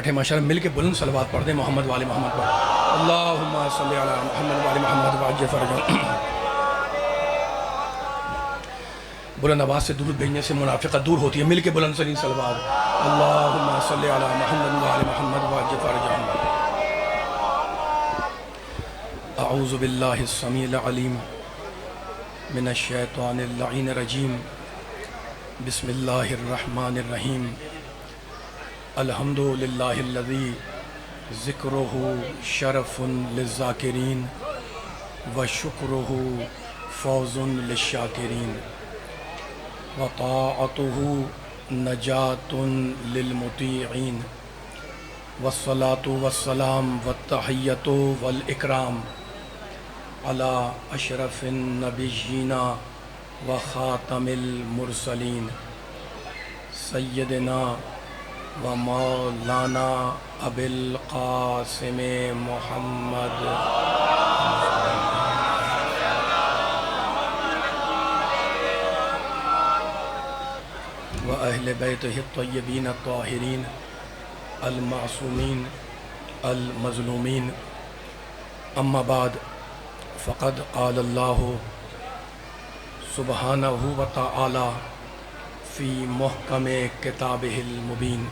بیٹھے ماشاءاللہ مل کے بلند صلوات پڑھ دیں محمد والے محمد پر۔ اللہم صلی علی محمد والے محمد وعجل فرجہم۔ بلند آواز سے درود بھیجنے سے منافقت دور ہوتی ہے، مل کے بلند ترین صلوات۔ اللہم صلی علی محمد والے محمد وعجل فرجہم۔ اعوذ باللہ السمیع العلیم من الشیطان اللعین الرجیم، بسم اللہ الرحمن الرحیم۔ الحمد للہ الذی ذکرہ شرف للذاکرین وشکرہ فوز للشاکرین وطاعتہ نجات للمطیعین والصلاة والسلام والتحیۃ والاکرام علی اشرف النبیین وخاتم المرسلین سیدنا و مولانا ابی القاسم محمد و اہل بیتہ الطیبین الطاہرین المعصومین المظلومین۔ اما بعد فقد قال اللہ سبحانہ و تعالی فی محکم کتابہ المبین۔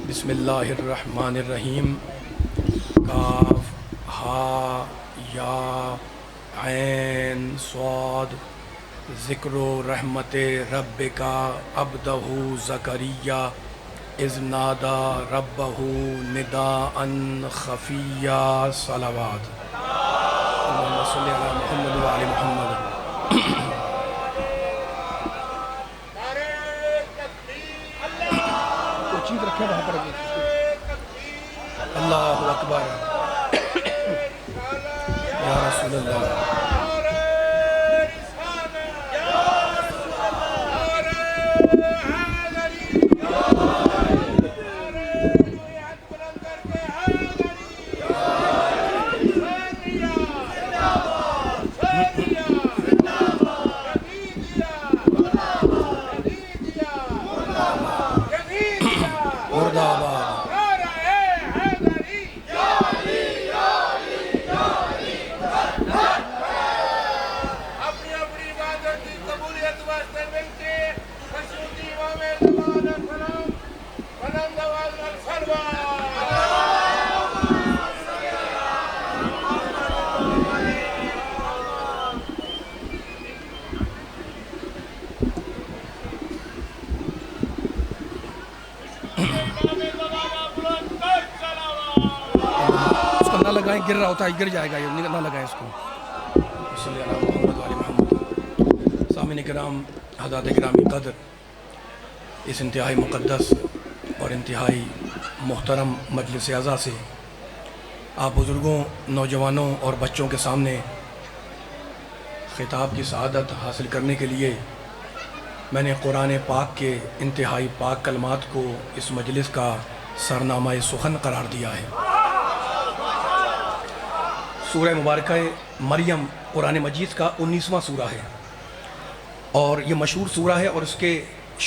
بسم اللہ الرحمن الرحیم۔ کاف ہا یا عین صاد۔ ذکر رحمت ربک عبدہ زکریا اذ نادى ربہ نداء خفیا۔ صلوات۔ اللہم صلی علی محمد وعلی محمد۔ چیز رکھے وہاں پر اللہ اکبر یا رسول اللہ۔ نہ لگائیں، گر رہا ہوتا ہے، گر جائے گا، یہ نہ لگائیں اس کو۔ صلی اللہ محمد وعلی محمد۔ سامعین کرام، حضرات گرامی قدر، اس انتہائی مقدس اور انتہائی محترم مجلس اعزا سے آپ بزرگوں، نوجوانوں اور بچوں کے سامنے خطاب کی سعادت حاصل کرنے کے لیے میں نے قرآن پاک کے انتہائی پاک کلمات کو اس مجلس کا سرنامہ سخن قرار دیا ہے۔ سورہ مبارکہ مریم قرآن مجید کا 19واں سورہ ہے، اور یہ مشہور سورہ ہے، اور اس کے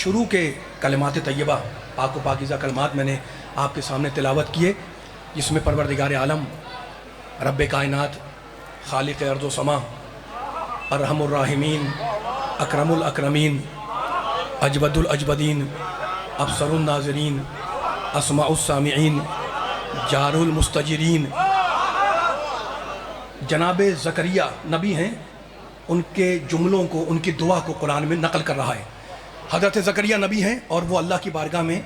شروع کے کلمات طیبہ، پاک و پاکیزہ کلمات میں نے آپ کے سامنے تلاوت کیے، جس میں پروردگار عالم، رب کائنات، خالق ارض و سما، ارحم الراحمین، اکرم الاکرمین، اجود الاجودین، ابصر الناظرین، اسمع السامعین، جار المستجرین، جناب زکریا نبی ہیں، ان کے جملوں کو، ان کی دعا کو قرآن میں نقل کر رہا ہے۔ حضرت زکریا نبی ہیں اور وہ اللہ کی بارگاہ میں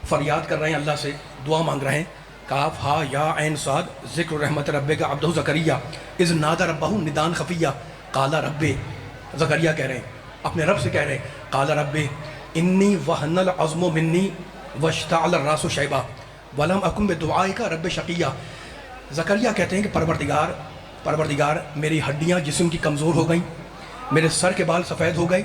فریاد کر رہے ہیں، اللہ سے دعا مانگ رہے ہیں۔ کاف ہا یا عین صاد۔ ذکر رحمت ربک عبدہ زکریا اذ نادى ربہ نداء خفیا۔ قال رب، زکریا کہہ رہے ہیں، اپنے رب سے کہہ رہے ہیں، قال رب انی وہن العظم منی واشتعل الراس شیبا ولم اکن بدعائک رب شقیا۔ زکریا کہتے ہیں کہ پروردگار میری ہڈیاں جسم کی کمزور ہو گئیں، میرے سر کے بال سفید ہو گئے،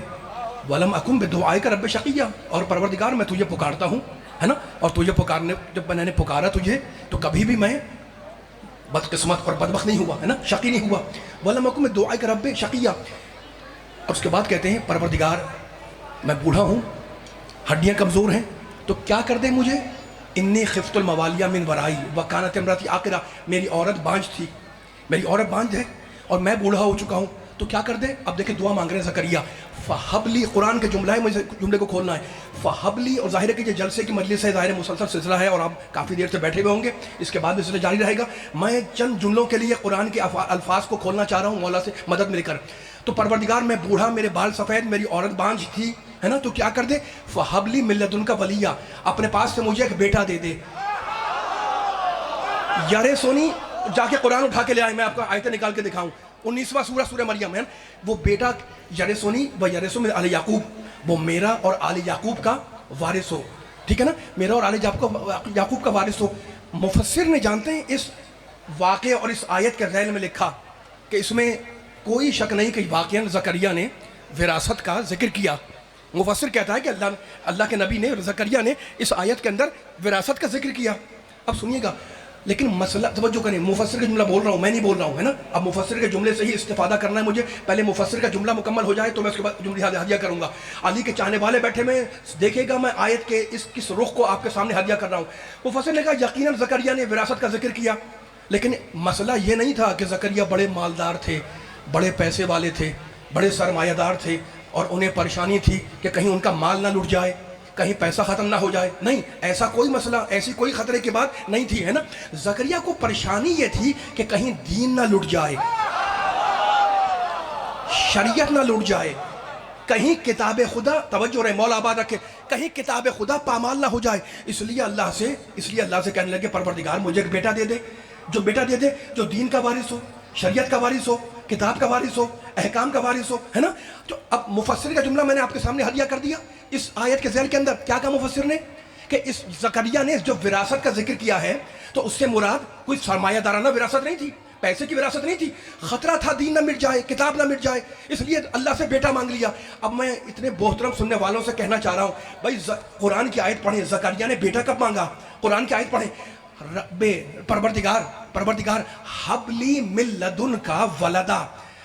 ولم اکم بدعائک رب شقیا، اور پروردگار میں تجھے پکارتا ہوں، ہے نا، اور تجھے پکارنے، جب میں نے پکارا تجھے تو کبھی بھی میں بدقسمت اور بدبخت نہیں ہوا، ہے نا، شقی نہیں ہوا۔ ولم اکم بدعائک رب شقیا۔ اور اس کے بعد کہتے ہیں پروردگار میں بوڑھا ہوں، ہڈیاں کمزور ہیں، تو کیا کر دیں مجھے؟ انی خفت الموالیہ من ورائی وکانت امراتی عاقرہ، میری عورت بانجھ تھی، میری عورت بانجھ ہے اور میں بوڑھا ہو چکا ہوں، تو کیا کر دے؟ اب دیکھیں دعا مانگ رہے ہیں زکریا، فہبلی، قرآن کا جملہ ہے، مجھے جملے کو کھولنا ہے، فہبلی، اور ظاہر ہے کہ یہ جلسے کی مجلس ہے، ظاہر ہے مسلسل سلسلہ ہے اور آپ کافی دیر سے بیٹھے ہوئے ہوں گے، اس کے بعد بھی سلسلہ جاری رہے گا، میں چند جملوں کے لیے قرآن کے الفاظ کو کھولنا چاہ رہا ہوں مولا سے مدد مل کر۔ تو پروردگار میں بوڑھا، میرے بال سفید، میری عورت بانجھ تھی، ہے نا، تو کیا کر دے؟ فہبلی من لدنک ولیہ، اپنے پاس سے مجھے ایک بیٹا دے دے۔ یارے سونی جا کے قرآن اٹھا کے لے آئے، میں آپ کو آیتیں نکال کے دکھاؤں، 19واں سورہ سورہ مریم ہے، وہ بیٹا یارے سونی و یارث من آل یعقوب، وہ میرا اور آل یعقوب کا وارث ہو، ٹھیک ہے نا، میرا اور آل یعقوب کا وارث ہو۔ مفسر نے جانتے ہیں اس واقعے اور اس آیت کے ذیل میں لکھا کہ اس میں کوئی شک نہیں کہ واقعاً زکریا نے وراثت کا ذکر کیا۔ مفسر کہتا ہے کہ اللہ کے نبی نے، زکریا نے اس آیت کے اندر وراثت کا ذکر کیا۔ اب سنیے گا، لیکن مسئلہ توجہ کریں، مفسر کا جملہ بول رہا ہوں، میں نہیں بول رہا ہوں، ہے نا، اب مفسر کے جملے سے ہی استفادہ کرنا ہے مجھے، پہلے مفسر کا جملہ مکمل ہو جائے تو میں اس کے بعد جملہ ہدیہ کروں گا۔ علی کے چاہنے والے بیٹھے میں دیکھے گا، میں آیت کے کس رخ کو آپ کے سامنے ہدیہ کر رہا ہوں۔ مفسر نے کہا یقیناً زکریا نے وراثت کا ذکر کیا، لیکن مسئلہ یہ نہیں تھا کہ زکریا بڑے مالدار تھے، بڑے پیسے والے تھے، بڑے سرمایہ دار تھے اور انہیں پریشانی تھی کہ کہیں ان کا مال نہ لٹ جائے، کہیں پیسہ ختم نہ ہو جائے، نہیں، ایسا کوئی مسئلہ، ایسی کوئی خطرے کی بات نہیں تھی، ہے نا۔ زکریا کو پریشانی یہ تھی کہ کہیں دین نہ لٹ جائے، شریعت نہ لٹ جائے، کہیں کتاب خدا، توجہ رہے مولا آباد رکھے، کہیں کتاب خدا پامال نہ ہو جائے، اس لیے اللہ سے کہنے لگے پروردگار مجھے ایک بیٹا دے دے، جو بیٹا دے دے جو دین کا وارث ہو، شریعت کا وارث ہو، کتاب کا وارث ہو، احکام کا وارث ہو، ہے نا۔ تو اب مفسر کا جملہ میں نے آپ کے سامنے ہدیہ کر دیا۔ اس آیت کے ذیل کے اندر کیا کہا مفسر نے کہ اس زکریا نے جو وراثت کا ذکر کیا ہے تو اس سے مراد کوئی سرمایہ دارانہ وراثت نہیں تھی، پیسے کی وراثت نہیں تھی، خطرہ تھا دین نہ مٹ جائے، کتاب نہ مٹ جائے، اس لیے اللہ سے بیٹا مانگ لیا۔ اب میں اتنے محترم سننے والوں سے کہنا چاہ رہا ہوں، بھائی قرآن کی آیت پڑھیں، زکریا نے بیٹا کب مانگا؟ قرآن کی آیت پڑھیں، پروردگار حبلی من لدنکا ولدا،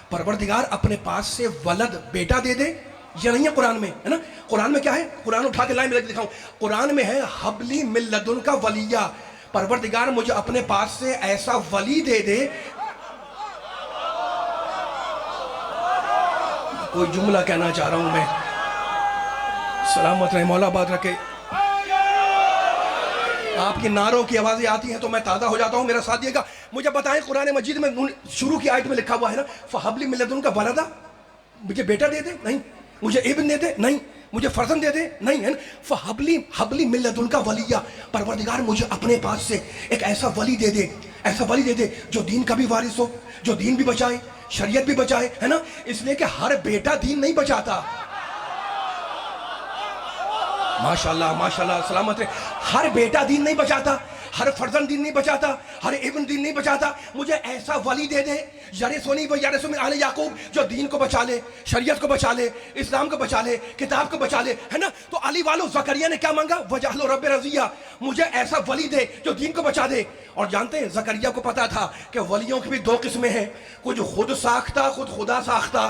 پروردگار اپنے پاس سے ولد بیٹا دے دے، یہ نہیں ہے قرآن میں، ہے نا۔ قرآن میں کیا ہے؟ قرآن اٹھا کے لائن میں دکھاؤں، قرآن میں ہے حبلی من لدنکا ولیہ، پروردگار مجھے اپنے پاس سے ایسا ولی دے دے۔ کوئی جملہ کہنا چاہ رہا ہوں میں، سلامت رہے مولا آباد رکھے۔ آپ کی نعروں کی آوازیں آتی ہیں تو میں تازہ ہو جاتا ہوں، میرا ساتھ دیے گا۔ مجھے بتائیں قرآن مجید میں شروع کی آیت میں لکھا ہوا ہے نا، فَحَبْلِ مِن لَدُنْكَ وَلَدًا، مجھے بیٹا دے دے، نہیں، مجھے ابن دے دے، نہیں، مجھے فرزند دے دے، نہیں، ہے نا۔ فَحَبْلِ مِن لَدُنْكَ وَلِيًّا، پروردگار مجھے اپنے پاس سے ایک ایسا ولی دے دے، ایسا ولی دے دے جو دین کا بھی وارث ہو، جو دین بھی بچائے، شریعت بھی بچائے، ہے نا۔ اس لیے کہ ہر بیٹا دین نہیں بچاتا، ماشاءاللہ ماشاءاللہ، سلامت رہے، ہر بیٹا دین نہیں بچاتا، ہر فرزند دین نہیں بچاتا، ہر ابن دین نہیں بچاتا، مجھے ایسا ولی دے دے یرثنی و یرث من آل یعقوب، جو دین کو بچا لے، شریعت کو بچا لے، اسلام کو بچا لے، کتاب کو بچا لے، ہے نا۔ تو علی والو زکریا نے کیا مانگا؟ وجعلہ رب رضیہ، مجھے ایسا ولی دے جو دین کو بچا دے۔ اور جانتے ہیں زکریا کو پتا تھا کہ ولیوں کی بھی دو قسمیں ہیں، کچھ خود ساختہ، خود خدا ساختہ۔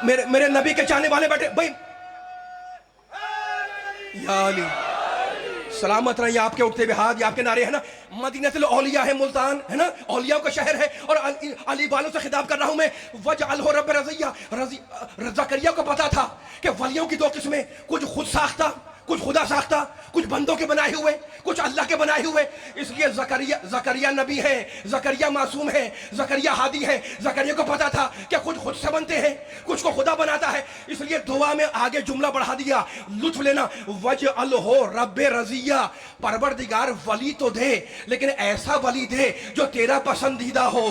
میرے نبی کے چاہنے والے بیٹھے بھائی، یا علی سلامت رہے، آپ کے اٹھتے ہوئے ہاتھ، یا آپ کے نعرے، ہے نا۔ مدینہ الاولیاء ہے ملتان، ہے نا، اولیاء کا شہر ہے، اور علی والوں سے خطاب کر رہا ہوں میں، وجعلہ رب رضیہ۔ زکریا کو پتا تھا کہ ولیوں کی دو قسمیں، کچھ خود ساختہ، کچھ خدا ساختہ، کچھ بندوں کے بنائے ہوئے، کچھ اللہ کے بنائے ہوئے۔ اس لیے زکریا نبی ہے، زکریا معصوم ہے، زکریا ہادی ہے۔ زکریا کو پتا تھا کہ کچھ خود سے بنتے ہیں، کچھ کو خدا بناتا ہے، اس لیے دعا میں آگے جملہ بڑھا دیا، لطف لینا، وجعلہ رب رضیہ، پروردگار ولی تو دے لیکن ایسا ولی دے جو تیرا پسندیدہ ہو۔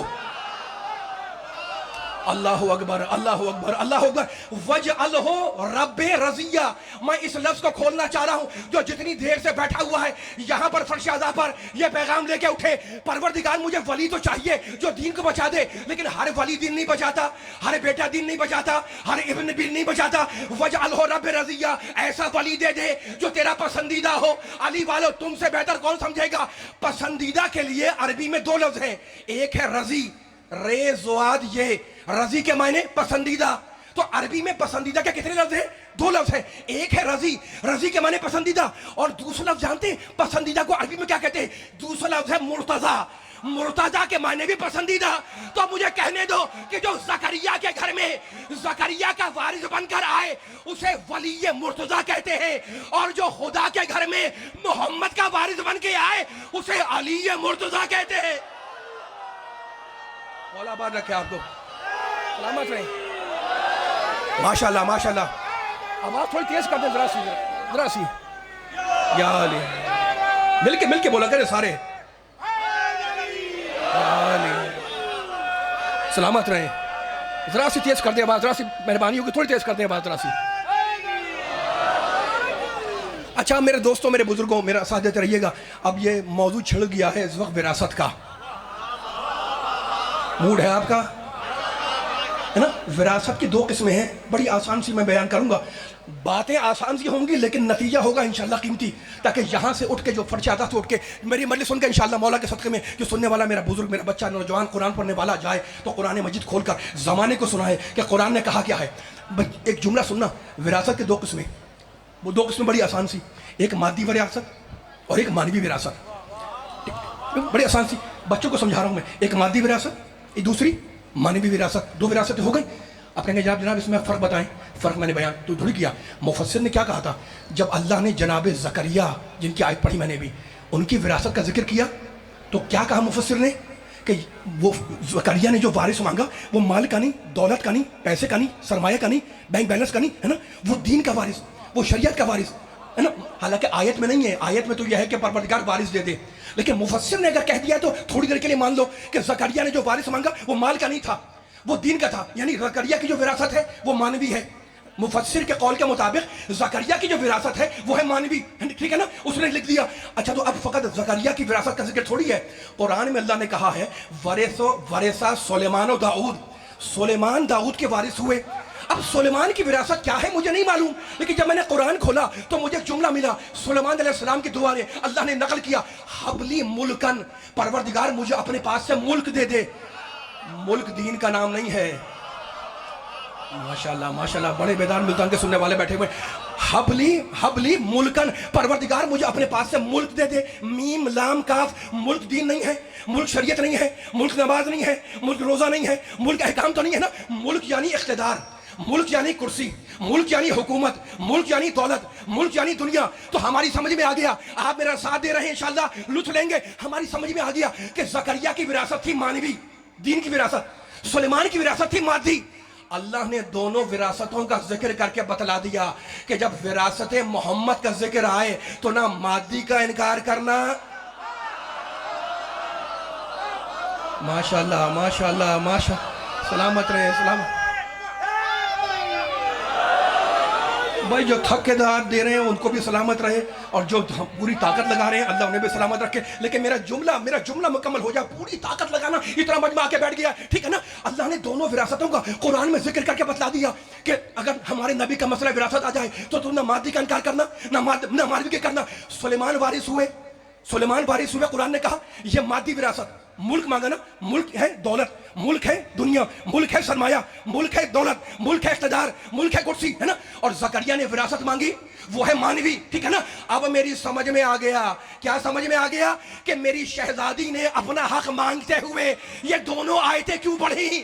اللہ اکبر، اللہ اکبر، اللہ اکبر، وجعلہ رب رضیہ۔ میں اس لفظ کو کھولنا چاہ رہا ہوں، جو جتنی دیر سے بیٹھا ہوا ہے یہاں پر فرش اعضاء پر، یہ پیغام لے کے اٹھے، پروردگار مجھے ولی تو چاہیے جو دین کو بچا دے، لیکن ہر ولی دین نہیں بچاتا، ہر بیٹا دین نہیں بچاتا، ہر ابن بھی نہیں بچاتا۔ وجعلہ رب رضیہ، ایسا ولی دے دے جو تیرا پسندیدہ ہو۔ علی والو تم سے بہتر کون سمجھے گا؟ پسندیدہ کے لیے عربی میں دو لفظ ہیں، ایک ہے رضی، رے زواد، یہ رضی کے معنی پسندیدہ۔ تو عربی میں پسندیدہ کے کتنے لفظ ہیں؟ دو لفظ ہے، ایک ہے رضی، رضی کے معنی پسندیدہ، اور دوسرا لفظ جانتے ہیں پسندیدہ کو عربی میں کیا کہتے ہیں؟ دوسرا لفظ ہے مرتضی، مرتضی کے معنی بھی پسندیدہ۔ تو مجھے کہنے دو کہ جو زکریا کے گھر میں زکریا کا وارث بن کر آئے اسے ولی مرتضی کہتے ہیں، اور جو خدا کے گھر میں محمد کا وارث بن کے آئے اسے علی مرتضی کہتے ہیں۔ مولا آباد رکھے آپ کو، سلامت رہیں۔ ماشاءاللہ ماشاءاللہ، آواز تھوڑی تیز کر دیں ذرا سی، یا علی، مل کے بولا کرے سارے، یا علی، سلامت رہیں۔ ذرا سی تیز کر دیں آواز، ذرا سی مہربانی ہوگی، تھوڑی تیز کر دیں آواز ذرا سی۔ اچھا میرے دوستوں، میرے بزرگوں، میرا ساتھ دیتے رہیے گا۔ اب یہ موضوع چھڑ گیا ہے اس وقت وراثت کا، موڈ ہے آپ کا، ہے نا؟ وراثت کی دو قسمیں ہیں، بڑی آسان سی میں بیان کروں گا، باتیں آسان سی ہوں گی لیکن نتیجہ ہوگا انشاءاللہ قیمتی، تاکہ یہاں سے اٹھ کے جو فرش آتا سے اٹھ کے میری مجلس سن کے انشاءاللہ مولا کے صدقے میں جو سننے والا میرا بزرگ، میرا بچہ، نوجوان قرآن پڑھنے والا جائے تو قرآن مجید کھول کر زمانے کو سنائے کہ قرآن نے کہا کیا ہے۔ ایک جملہ سننا، وراثت کے دو قسمیں، وہ دو قسمیں بڑی آسان سی، ایک مادی وراثت اور ایک مانوی وراثت، بڑی آسان سی، بچوں کو سمجھا رہا ہوں میں۔ ایک مادی وراثت، ایک دوسری مانوی وراثت، دو وراثتیں ہو گئی۔ آپ کہیں گے جناب اس میں فرق بتائیں، فرق میں نے بیان تو تھوڑی کیا۔ مفسر نے کیا کہا تھا جب اللہ نے جناب زکریا، جن کی آیت پڑھی میں نے بھی، ان کی وراثت کا ذکر کیا تو کیا کہا مفسر نے کہ وہ زکریا نے جو وارث مانگا وہ مال کا نہیں، دولت کا نہیں، پیسے کا نہیں، سرمایہ کا نہیں، بینک بیلنس کا نہیں، ہے نا، وہ دین کا وارث، وہ شریعت کا وارث، ہے نا۔ حالانکہ آیت میں نہیں ہے، آیت میں تو یہ ہے کہ پروردگار وارث دے دے، لیکن مفسر نے اگر کہہ دیا تو تھوڑی دیر کے لیے مان لو کہ زکریا نے جو وارث مانگا وہ مال کا نہیں تھا، وہ دین کا تھا، یعنی زکریا کی جو وراثت ہے وہ مانوی ہے۔ مفسر کے قول کے مطابق زکریا کی جو وراثت ہے وہ ہے مانوی، ٹھیک ہے نا، اس نے لکھ دیا۔ اچھا تو اب فقط زکریا کی وراثت کا ذکر تھوڑی ہے، قرآن میں اللہ نے کہا ہے ورثہ سلیمان و داؤد، سلیمان داؤد کے وارث ہوئے۔ اب سلیمان کی وراثت کیا ہے مجھے نہیں معلوم، لیکن جب میں نے قرآن کھولا تو مجھے ایک جملہ ملا، سلیمان علیہ السلام کی دعا نے اللہ نے نقل کیا، حبلی ملکن، پروردگار مجھے اپنے پاس سے ملک دے دے۔ ملک دین کا نام نہیں ہے، ماشاءاللہ ماشاءاللہ، بڑے بیدار ملتان کے سننے والے بیٹھے ہوئے۔ حبلی ملکن، پروردگار مجھے اپنے پاس سے ملک دے دے، میم لام کاف، ملک دین نہیں ہے، ملک شریعت نہیں ہے، ملک نماز نہیں ہے، ملک روزہ نہیں ہے، ملک احکام تو نہیں ہے نا، ملک یعنی اقتدار، ملک یعنی کرسی، ملک یعنی حکومت، ملک یعنی دولت، ملک یعنی دنیا۔ تو ہماری سمجھ میں آ گیا، آپ میرا ساتھ دے رہے ہیں انشاءاللہ لطف لیں گے، ہماری سمجھ میں آ گیا کہ زکریا کی وراثت تھی مانوی، دین کی وراثت، سلیمان کی وراثت تھی مادی۔ اللہ نے دونوں وراثتوں کا ذکر کر کے بتلا دیا کہ جب وراثت محمد کا ذکر آئے تو نہ مادی کا انکار کرنا، ماشاءاللہ ماشاءاللہ ماشاءاللہ، سلامت رہے، سلامت بھائی، جو تھک کے داد دے رہے ہیں ان کو بھی سلامت رہے، اور جو پوری طاقت لگا رہے ہیں اللہ انہیں بھی سلامت رکھے۔ لیکن میرا جملہ مکمل ہو جائے، پوری طاقت لگانا، اتنا مجمع آ کے بیٹھ گیا، ٹھیک ہے نا۔ اللہ نے دونوں وراثتوں کا قرآن میں ذکر کر کے بتلا دیا کہ اگر ہمارے نبی کا مسئلہ وراثت آ جائے تو نہ مادی کا انکار کرنا، نہ مانوی کا کرنا۔ سلیمان وارث ہوئے، قرآن نے کہا یہ مادی وراثت، ملک مانگا نا، ملک ہے دولت، ملک ہے دنیا، ملک ہے سرمایہ، ملک ہے دولت، ملک ہے اقتدار، ملک ہے کرسی، ہے نا۔ اور زکریا نے وراثت مانگی، وہ ہے مانوی، ٹھیک ہے نا۔ اب میری سمجھ میں آ گیا، کیا سمجھ میں آ گیا کہ میری شہزادی نے اپنا حق مانگتے ہوئے یہ دونوں آیتیں کیوں پڑھی؟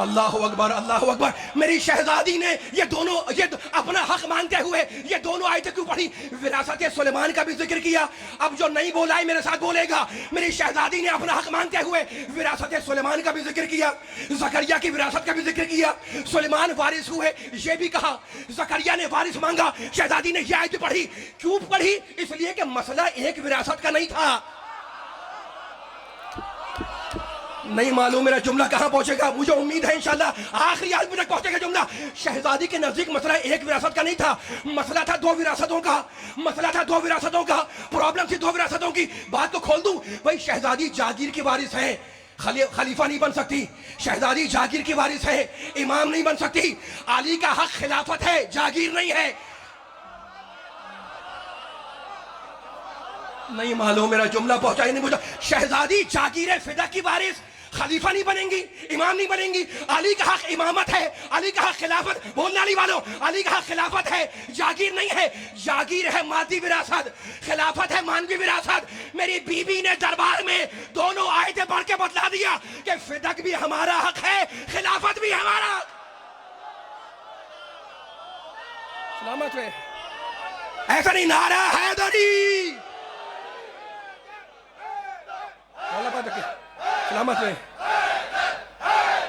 اللہ اکبر اللہ اکبر، میری شہزادی نے یہ اپنا حق مانگتے ہوئے یہ دونوں آیتیں کیوں پڑھی؟ وراثت سلیمان کا بھی ذکر کیا، اب جو نہیں بولا ہے میرے ساتھ بولے گا، میری شہزادی نے اپنا حق مانگتے ہوئے وراثت سلیمان کا بھی ذکر کیا، زکریا کی وراثت کا بھی ذکر کیا۔ سلیمان وارث ہوئے یہ بھی کہا، زکریا نے وارث مانگا، شہزادی نے یہ آیت پڑھی۔ کیوں پڑھی؟ اس لیے کہ مسئلہ ایک وراثت کا نہیں تھا۔ نہیں معلوم میرا جملہ کہاں پہنچے گا، مجھے امید ہے انشاءاللہ آخری آدمی تک پہنچے گا جملہ۔ شہزادی کے نزدیک مسئلہ ایک وراثت کا نہیں تھا، مسئلہ تھا دو وراثتوں کا، پرابلم تھی دو وراثتوں کی۔ بات کو کھول دوں بھائی، شہزادی جاگیر کی وارث ہے، خلیفہ نہیں بن سکتی، شہزادی جاگیر کی وارث ہے، امام نہیں بن سکتی۔ علی کا حق خلافت ہے، جاگیر نہیں ہے۔ نہیں معلوم میرا جملہ پہنچا ہی نہیں، مجھے شہزادی جاگیر فدا کی وارث، خلیفہ نہیں بنیں گی، امام نہیں بنیں گی. علی کا حق امامت ہے، علی کا حق خلافت. بولنے والی والوں، علی کا حق خلافت ہے، جاگیر نہیں ہے. جاگیر ہے مادی وراثت، خلافت ہے مانوی وراثت. میری بیوی نے دربار میں دونوں آیتیں پڑھ کے بتلا دیا کہ فدق بھی ہمارا حق ہے، خلافت بھی ہمارا. سلامت رہے. ایسا نہیں، نعرہ حیدری. سلامت رہے،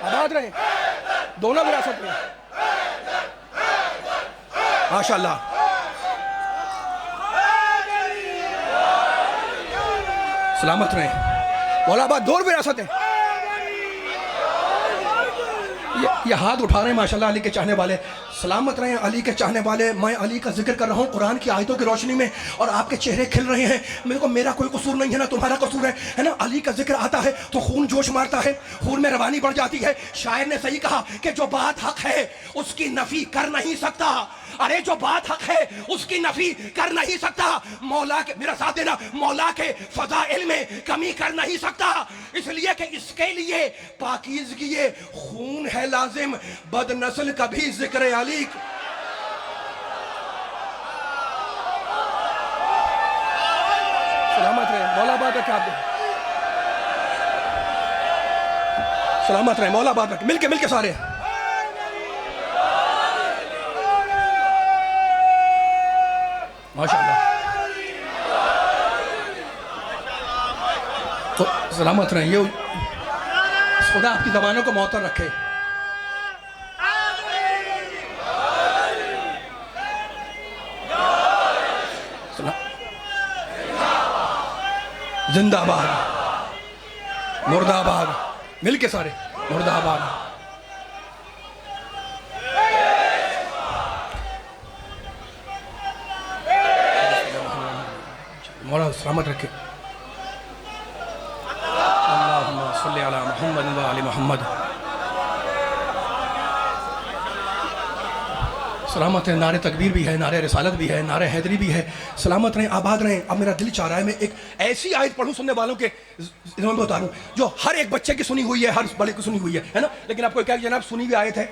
آباد رہے، دونوں وراثت میں. ماشاء اللہ. سلامت رہے. مولا آباد دور وراثت ہے. یہ ہاتھ اٹھا رہے ہیں ماشاءاللہ علی کے چاہنے والے. سلامت رہیں علی کے چاہنے والے. میں علی کا ذکر کر رہا ہوں قرآن کی آیتوں کی روشنی میں، اور آپ کے چہرے کھل رہے ہیں. میرا کوئی قصور نہیں ہے نا تمہارا قصور ہے نا. علی کا ذکر آتا ہے تو خون جوش مارتا ہے، خون میں روانی بڑھ جاتی ہے. شاعر نے صحیح کہا کہ جو بات حق ہے اس کی نفی کر نہیں سکتا. ارے جو بات حق ہے اس کی نفی کر نہیں سکتا. مولا کے، میرا ساتھ دینا، مولا کے فضائل میں کمی کر نہیں سکتا، اس لیے کہ اس کے لیے پاکیزگی خون ہے لازم. بد نسل کبھی ذکر علی. سلامت رہے مولا آباد رکھے. آپ سلامت رہے مولا آباد رکھے. مل کے سارے. ماشاءاللہ. تو سلامت رہیں. یہ خدا آپ کی زبانوں کو معطر رکھے. زندہ آباد، مردہ آباد. مل کے سارے. مردہ آباد. مولا سلامت رکھے. اللہم صلی علی محمد و آل محمد. سلامت رہیں. نعرہ تکبیر بھی ہے، نعرہ رسالت بھی ہے، نعرہ حیدری بھی ہے. سلامت رہیں، آباد رہیں. اب میرا دل چاہ رہا ہے میں ایک ایسی آیت پڑھوں سننے والوں کے میں اتاروں جو ہر ایک بچے کی سنی ہوئی ہے، ہر بڑے کی سنی ہوئی ہے نا. لیکن آپ کو کیا کہ جناب سنی ہوئی آیت ہے.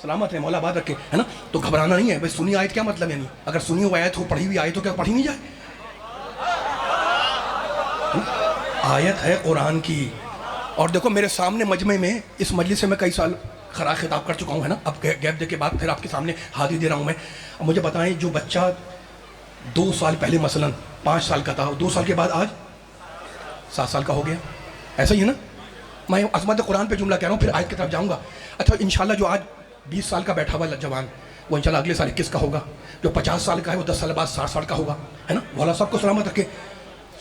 سلامت رہیں مولا آباد رکھے ہے نا. تو گھبرانا نہیں ہے بھائی. سنی آیت کیا مطلب ہے؟ نہیں، اگر سنی ہوئی آیت ہو، پڑھی ہوئی آیت ہو، کیا پڑھی نہیں جائے؟ آیت ہے قرآن کی. اور دیکھو میرے سامنے مجمع میں، اس مجلس سے میں کئی سال خراج خطاب کر چکا ہوں ہے نا. اب گیپ دے کے بعد پھر آپ کے سامنے حاضری دے رہا ہوں میں. اب مجھے بتائیں، جو بچہ 2 سال پہلے مثلا 5 سال کا تھا، 2 سال کے بعد آج 7 سال کا ہو گیا، ایسا ہی ہے نا. میں عظمت قرآن پہ جملہ کہہ رہا ہوں، پھر آیت کی طرف جاؤں گا. اچھا انشاءاللہ جو آج 20 سال کا بیٹھا ہوا جوان، وہ انشاءاللہ اگلے سال 21 کا ہوگا. جو 50 سال کا ہے وہ 10 سال بعد 60 سال کا ہوگا ہے نا. مولا صاحب کو سلامت رکھے.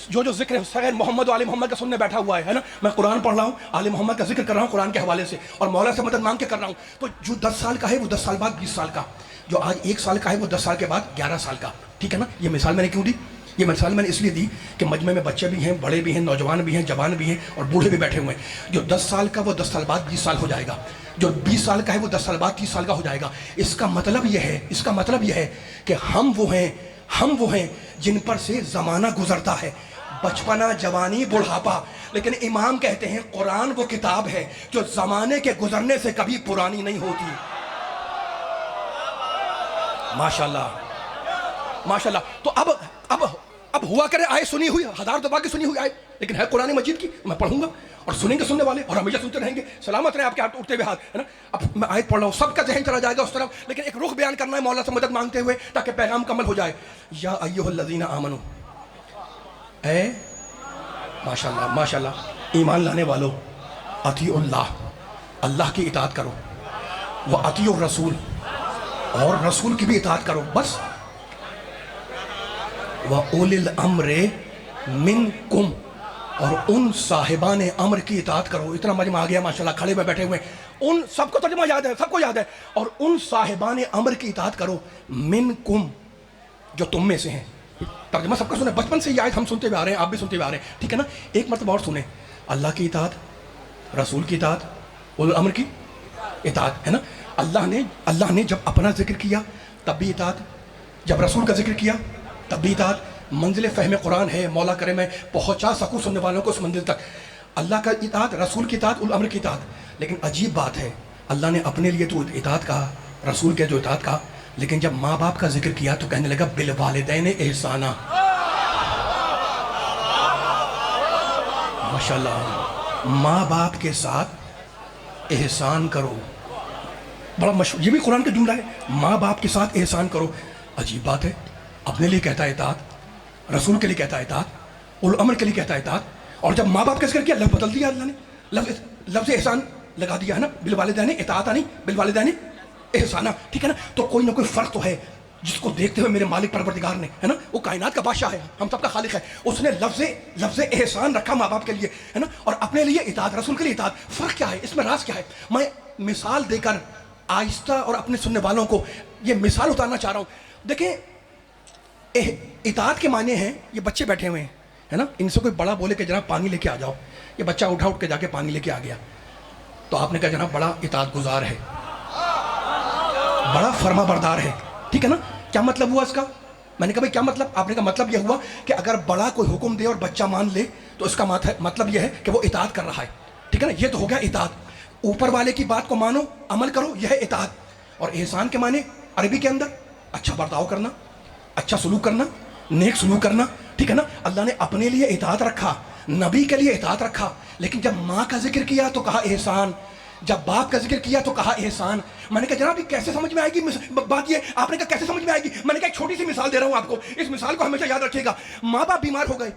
جو ذکر ہے محمد و آل محمد کا سننے بیٹھا ہوا ہے نا. میں قرآن پڑھ رہا ہوں، آل محمد کا ذکر کر رہا ہوں قرآن کے حوالے سے، اور مولا سے مدد مانگ کے کر رہا ہوں. تو جو 10 سال کا ہے وہ 10 سال بعد 20 سال کا، جو آج 1 سال کا ہے وہ 10 سال کے بعد 11 سال کا. ٹھیک ہے نا. یہ مثال میں نے کیوں دی؟ یہ مثال میں نے اس لیے دی کہ مجمع میں بچے بھی ہیں، بڑے بھی ہیں، نوجوان بھی ہیں، جوان بھی ہیں، اور بوڑھے بھی بیٹھے ہوئے ہیں. جو 10 سال کا وہ 10 سال بعد 20 سال ہو جائے گا. جو 20 سال کا ہے وہ 10 سال بعد 30 سال کا ہو جائے گا. اس کا مطلب یہ ہے کہ ہم وہ ہیں جن پر سے زمانہ گزرتا ہے، بچپنا، جوانی، بڑھاپا. لیکن امام کہتے ہیں قرآن وہ کتاب ہے جو زمانے کے گزرنے سے کبھی پرانی نہیں ہوتی. ماشاءاللہ ماشاءاللہ. تو اب ہوا کرے آئے سنی ہوئی، 1000 دفعہ کی سنی ہوئی آئے، لیکن ہے قرآن مجید کی. میں پڑھوں گا اور سنیں گے سننے والے، اور ہمیشہ سنتے رہیں گے. سلامت رہیں آپ کے ہاتھ اٹھتے ہوئے ہاتھ ہے نا. اب میں آیت پڑھ رہا ہوں، سب کا ذہن چلا جائے گا اس طرف، لیکن ایک رخ بیان کرنا ہے مولا سے مدد مانگتے ہوئے تاکہ پیغام مکمل ہو جائے. یا ایھا الذین آمنو، اے ماشاءاللہ ماشاءاللہ ایمان لانے والو، اطیعوا اللہ، اللہ کی اطاعت کرو، واطیعوا الرسول، اور رسول کی بھی اطاعت کرو. بس وَأُولِي الْأَمْرِ مِنْكُمْ، اور ان صاحبان امر کی اطاعت کرو. اتنا مجمع آ گیا ماشاءاللہ، کھڑے میں بیٹھے ہوئے. ان سب کو ترجمہ یاد ہے، سب کو یاد ہے. اور ان صاحبان امر کی اطاعت کرو، منکم، جو تم میں سے ہیں. ترجمہ سب کا سنیں، بچپن سے یہ آیت ہم سنتے ہوئے آ رہے ہیں، آپ بھی سنتے ہوئے آ رہے ہیں. ٹھیک ہے نا. ایک مرتبہ اور سنیں، اللہ کی اطاعت، رسول کی اطاعت، اولو الامر کی اطاعت ہے نا. اللہ نے جب اپنا ذکر کیا تب بھی اطاعت، جب رسول کا ذکر کیا تب بھی اطاعت. منزل فہم قرآن ہے، مولا کرے میں پہنچا سکوں سننے والوں کو اس منزل تک. اللہ کا اطاعت، رسول کی اطاعت، الامر کی اطاعت. لیکن عجیب بات ہے، اللہ نے اپنے لیے تو اطاعت کہا، رسول کے جو اطاعت کہا، لیکن جب ماں باپ کا ذکر کیا تو کہنے لگا بالوالدین احسانہ. ماشاءاللہ، ماں باپ کے ساتھ احسان کرو. بڑا مشہور، یہ بھی قرآن کا جملہ ہے، ماں باپ کے ساتھ احسان کرو. عجیب بات ہے، اپنے لیے کہتا ہے اطاعت، رسول کے لیے کہتا ہے اطاعت، الامر کے لیے کہتا ہے اطاعت، اور جب ماں باپ کا ذکر کیا لفظ بدل دیا اللہ نے، لفظ احسان لگا دیا ہے نا، بالوالدین اطاعت نہیں بالوالدین احسانہ. ٹھیک ہے نا؟ تو کوئی نہ کوئی فرق تو ہے جس کو دیکھتے ہوئے میرے مالک پروردگار نے، ہے نا، وہ کائنات کا بادشاہ ہے، ہم سب کا خالق ہے، اس نے لفظ احسان رکھا ماں باپ کے لیے، ہے نا، اور اپنے لیے اطاعت، رسول کے لیے اطاعت. فرق کیا ہے اس میں، راز کیا ہے؟ میں مثال دے کر آہستہ اور اپنے سننے والوں کو یہ مثال اتارنا چاہ رہا ہوں. دیکھیں، اطاعت کے معنی ہیں، یہ بچے بیٹھے ہوئے ہیں، ہے نا، ان سے کوئی بڑا بولے کہ جناب پانی لے کے آ جاؤ، یہ بچہ اٹھ کے جا کے پانی لے کے آ گیا، تو آپ نے کہا جناب بڑا اطاعت گزار ہے، بڑا فرما بردار ہے. ٹھیک ہے نا؟ کیا مطلب ہوا اس کا؟ میں نے کہا بھائی کیا مطلب؟ آپ نے کہا مطلب یہ ہوا کہ اگر بڑا کوئی حکم دے اور بچہ مان لے تو اس کا مطلب یہ ہے کہ وہ اطاعت کر رہا ہے. ٹھیک ہے نا؟ یہ تو ہو گیا اطاعت. اوپر والے کی بات کو مانو، عمل کرو، یہ ہے اطاعت. اور احسان کے معنی عربی کے اندر اچھا برتاؤ کرنا، اچھا سلوک کرنا، نیک سلوک کرنا. ٹھیک ہے نا؟ اللہ نے اپنے لیے اطاعت رکھا، نبی کے لیے اطاعت رکھا، لیکن جب ماں کا ذکر کیا تو کہا احسان، جب باپ کا ذکر کیا تو کہا احسان. میں نے کہا جناب یہ کیسے سمجھ میں آئے گی بات؟ یہ آپ نے کہا کیسے سمجھ میں آئے گی؟ میں نے کہا ایک چھوٹی سی مثال دے رہا ہوں آپ کو، اس مثال کو ہمیشہ یاد رکھیے گا. ماں باپ بیمار ہو گئے،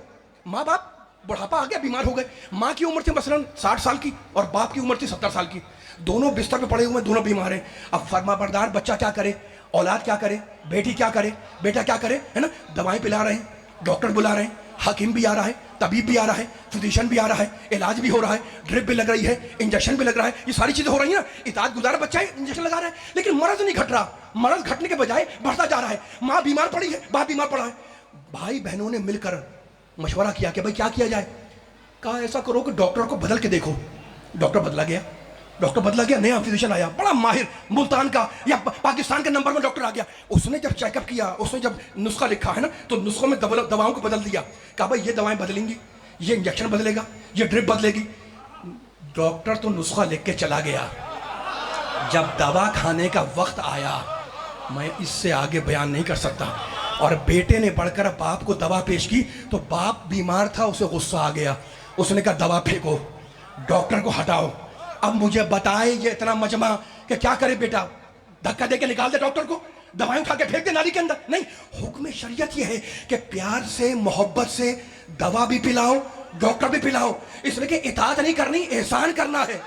ماں باپ بڑھاپا آ گیا، بیمار ہو گئے. ماں کی عمر تھی مثلا 60 سال کی اور باپ کی عمر تھی 70 سال کی، دونوں بستر پہ پڑے ہوئے، دونوں بیمار ہیں. اب فرما بردار بچہ کیا کرے، اولاد کیا کرے، بیٹی کیا کرے، بیٹا کیا کرے، ہے نا؟ دوائیں پلا رہے ہیں، ڈاکٹر بلا رہے ہیں، حکیم بھی آ رہا ہے، طبیب بھی آ رہا ہے، فزیشین بھی آ رہا ہے، علاج بھی ہو رہا ہے، ڈرپ بھی لگ رہی ہے، انجیکشن بھی لگ رہا ہے، یہ ساری چیزیں ہو رہی ہیں نا. اطاعت گزار بچہ ہے، انجیکشن لگا رہا ہے، لیکن مرض نہیں گھٹ رہا، مرض گھٹنے کے بجائے بڑھتا جا رہا ہے. ماں بیمار پڑی ہے، باپ بیمار پڑا ہے. بھائی بہنوں نے مل کر مشورہ کیا کہ بھائی کیا کیا جائے. کہا ایسا کرو کہ ڈاکٹر کو بدل کے دیکھو. ڈاکٹر بدلا گیا، نیا فزیشین آیا، بڑا ماہر، ملتان کا یا پاکستان کے نمبر میں ڈاکٹر آ گیا. اس نے جب چیک اپ کیا، اس نے جب نسخہ لکھا ہے نا، تو نسخوں میں دواؤں کو بدل دیا. کہا بھائی یہ دوائیں بدلیں گی، یہ انجیکشن بدلے گا، یہ ڈرپ بدلے گی. ڈاکٹر تو نسخہ لکھ کے چلا گیا، جب دوا کھانے کا وقت آیا میں اس سے آگے بیان نہیں کر سکتا. اور بیٹے نے بڑھ کر باپ کو دوا پیش کی تو باپ بیمار تھا، اسے غصہ آ گیا، اس نے کہا دوا پھینکو، ڈاکٹر کو ہٹاؤ. اب مجھے بتائے یہ اتنا مجمع کہ کیا کرے بیٹا؟ دھکا دے کے نکال دے ڈاکٹر کو، دوائیں اٹھا کے پھینک دے نالی کے اندر؟ نہیں، حکم شریعت یہ ہے کہ پیار سے، محبت سے دوا بھی پلاؤ، ڈاکٹر بھی پلاؤ، اس لیے کہ اطاعت نہیں کرنی، احسان کرنا ہے.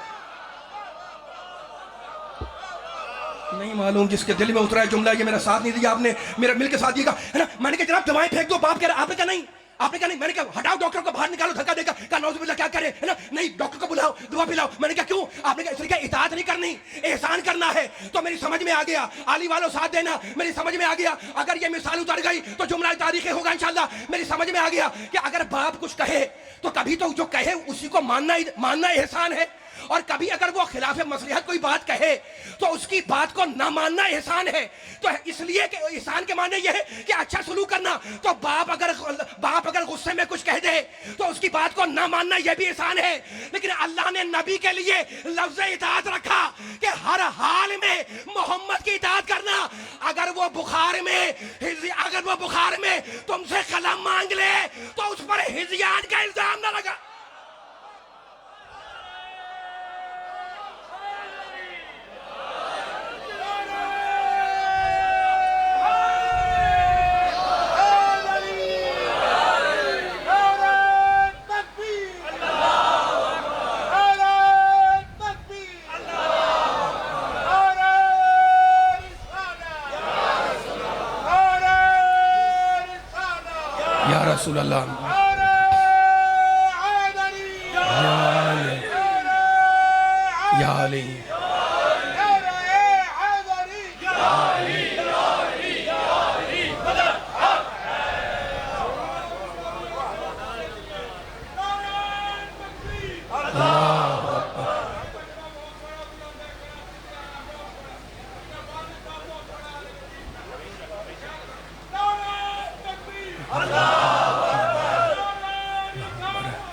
نہیں معلوم جس کے دل میں اترا ہے جملہ، یہ میرا ساتھ نہیں دیا آپ نے، میرا مل کے ساتھ دیے گا، ہے نا. میں نے کہا جناب دوائیں پھینک دو، باپ کہہ رہا، آپ نے کہا نہیں، آپ نے کہا نہیں. میں نے کہا ہٹاؤ ڈاکٹر کو، باہر نکالو، دھکا دے گا. کہا نعوذ باللہ کیا کرے، ہے نا. نہیں، ڈاکٹر کو بلاؤ، دوا پلاؤ. میں نے کہا کیوں؟ آپ نے کہا اس لیے کہ اطاعت نہیں کرنی، احسان کرنا ہے. تو میری سمجھ میں آ گیا، علی والوں ساتھ دینا، میری سمجھ میں آ گیا. اگر یہ مثال اتر گئی تو جملہ تاریخی ہوگا انشاءاللہ. میری سمجھ میں آ گیا کہ اگر باپ کچھ کہے تو کبھی تو جو کہے اسی کو ماننا احسان ہے، اور کبھی اگر وہ خلاف مصلحت کوئی بات کہے تو اس کی بات کو نہ ماننا احسان ہے. تو اس لیے کہ احسان کے معنی یہ ہے کہ اچھا سلوک کرنا. تو باپ اگر غصے میں کچھ کہہ دے تو اس کی بات کو نہ ماننا یہ بھی احسان ہے. لیکن اللہ نے نبی کے لیے لفظ اطاعت رکھا کہ ہر حال میں محمد کی اطاعت کرنا. اگر وہ بخار میں تم سے قلم مانگ لے تو اس پر ہذیان کا الزام نہ لگا. یا رسول اللہ، یا علی،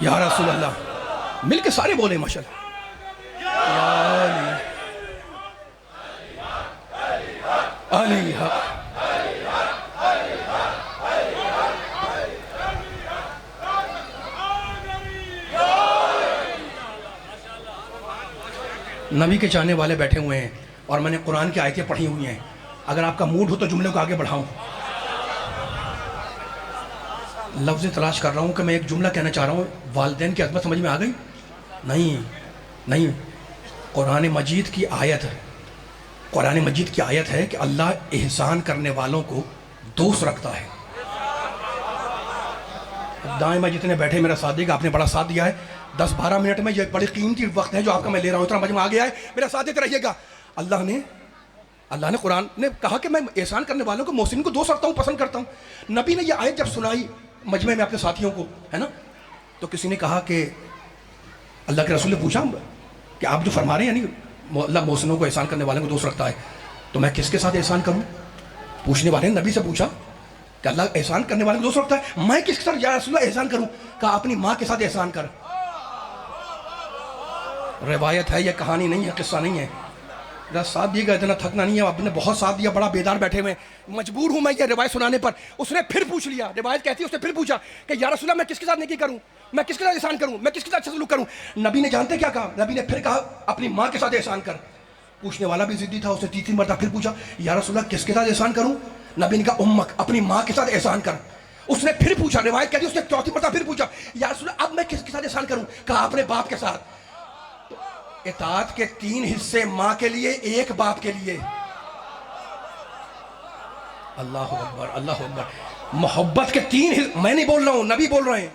یا رسول اللہ. مل کے سارے بولے ماشاءاللہ. یا علی علی حق. نبی کے چاہنے والے بیٹھے ہوئے ہیں اور میں نے قرآن کی آیتیں پڑھی ہوئی ہیں. اگر آپ کا موڈ ہو تو جملے کو آگے بڑھاؤں. لفظ تلاش کر رہا ہوں کہ میں ایک جملہ کہنا چاہ رہا ہوں. والدین کی عظمت سمجھ میں آ گئی؟ نہیں. قرآن مجید کی آیت ہے. قرآن مجید کی آیت ہے کہ اللہ احسان کرنے والوں کو دوست رکھتا ہے. دائیں میں جتنے بیٹھے میرا ساتھ دے گا. آپ نے بڑا ساتھ دیا ہے. 10-12 منٹ میں یہ بڑی قیمتی وقت ہے جو آپ کا میں لے رہا ہوں. اتنا مجمع آ گیا ہے, میرا ساتھ دیتے رہیے گا. اللہ نے قرآن نے کہا کہ میں احسان کرنے والوں کو, محسنین کو دوست رکھتا ہوں, پسند کرتا ہوں. نبی نے یہ آیت جب سنائی مجمع میں اپنے ساتھیوں کو, ہے نا, تو کسی نے کہا کہ اللہ کے رسول نے پوچھا کہ آپ جو فرما رہے ہیں یعنی اللہ محسنوں کو احسان کرنے والوں کو دوست رکھتا ہے, تو میں کس کے ساتھ احسان کروں؟ پوچھنے والے نے نبی سے پوچھا کہ اللہ احسان کرنے والوں کو دوست رکھتا ہے, میں کس کے ساتھ یا رسول اللہ احسان کروں؟ کہا اپنی ماں کے ساتھ احسان کر. روایت ہے, یہ کہانی نہیں ہے, قصہ نہیں ہے. میرا ساتھ دیے گا, اتنا تھکنا نہیں ہے. آپ نے بہت ساتھ دیا, بڑا بیدار بیٹھے ہوئے, مجبور ہوں میں یہ روایت سنانے پر. اس نے پھر پوچھ لیا, روایت کہتی ہے اس نے پھر پوچھا کہ یا رسول اللہ میں کس کے ساتھ نیکی کروں, میں کس کے ساتھ احسان کروں, میں کس کے ساتھ اچھا سلوک کروں؟ نبی نے جانتے کیا کہا؟ نبی نے پھر کہا اپنی ماں کے ساتھ احسان کر. پوچھنے والا بھی ضدی تھا, اس نے تیسری مرتبہ پھر پوچھا یا رسول اللہ کس کے ساتھ احسان کروں؟ نبی نے کہا امک, اپنی ماں کے ساتھ احسان کر. اس نے پھر پوچھا, روایت کہتی ہے اس نے چوتھی مرتبہ پھر پوچھا یا رسول اللہ اب میں کس کے ساتھ احسان کروں؟ کہا اپنے باپ کے ساتھ. اطاعت کے 3 حصے, ماں کے لیے, 1 باپ کے لیے. اللہ اکبر, اللہ اکبر. محبت کے 3 حصے, میں نہیں بول رہا ہوں, نبی بول رہے ہیں.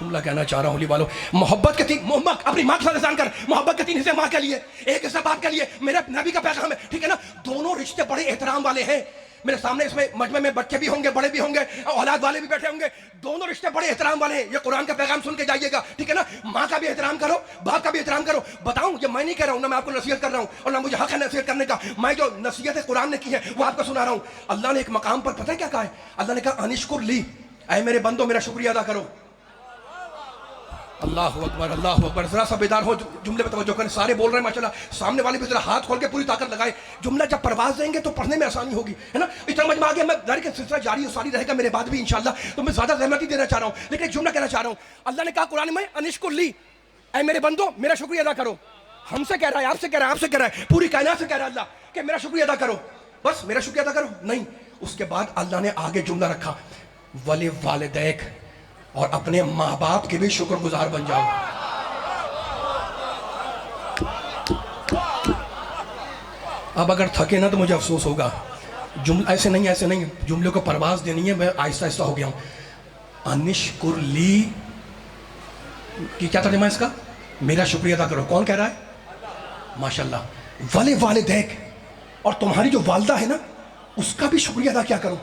جملہ کہنا چاہ رہا ہوں لی والو, محبت کے 3, اپنی ماں کے ساتھ احسان کر. محبت کے 3 حصے ماں کے لیے, 1 حصہ باپ کے لیے. میرے نبی کا پیغام ہے, ٹھیک ہے نا. دونوں رشتے بڑے احترام والے ہیں. میرے سامنے اس میں مجمع میں بچے بھی ہوں گے, بڑے بھی ہوں گے, اولاد والے بھی بیٹھے ہوں گے. دونوں رشتے بڑے احترام والے ہیں. یہ قرآن کا پیغام سن کے جائیے گا, ٹھیک ہے نا. ماں کا بھی احترام کرو, باپ کا بھی احترام کرو. بتاؤں, یہ میں نہیں کہہ رہا ہوں, نہ میں آپ کو نصیحت کر رہا ہوں اور نہ مجھے حق ہے نصیحت کرنے کا. میں جو نصیحت قرآن نے کی ہے وہ آپ کو سنا رہا ہوں. اللہ نے ایک مقام پر پتہ ہے کیا کہا ہے؟ اللہ نے کہا انشکر لی, اے میرے بندو میرا شکریہ ادا کرو. اللہ اکبر, اللہ اکبر. ذرا سا بیدار ہو, جملے پہ توجہ کریں. سارے بول رہے ہیں ماشاءاللہ. سامنے والے بھی ذرا ہاتھ کھول کے پوری طاقت لگائے. جملہ جب پرواز دیں گے تو پڑھنے میں آسانی ہوگی, ہے نا. اتنا مجمع آ گیا, میں ظاہر کہ سلسلہ جاری و ساری رہے گا میرے بعد بھی انشاءاللہ, تو میں زیادہ زحمت نہیں دینا چاہ رہا ہوں, لیکن ایک جملہ کہنا چاہ رہا ہوں. اللہ نے کہا قرآن میں انشکر لی, اے میرے بندو میرا شکریہ ادا کرو. ہم سے کہہ رہا ہے, آپ سے کہہ رہا ہے, آپ سے کہہ رہا ہے, پوری کائنات سے کہہ رہا ہے اللہ کہ میرا شکریہ ادا کرو. بس میرا شکریہ ادا کرو نہیں. اس کے بعد اللہ نے آگے جملہ رکھا, ولی والدیک, اور اپنے ماں باپ کے بھی شکر گزار بن جاؤ. اب اگر تھکے نا تو مجھے افسوس ہوگا. ایسے نہیں, جملے کو پرواز دینی ہے. میں آہستہ آہستہ ہو گیا ہوں. انشکر لی کی کیا ترجمہ ہے اس کا؟ میرا شکریہ ادا کرو. کون کہہ رہا ہے؟ ماشاءاللہ. ولی والدیک, اور تمہاری جو والدہ ہے نا اس کا بھی شکریہ ادا کیا کرو.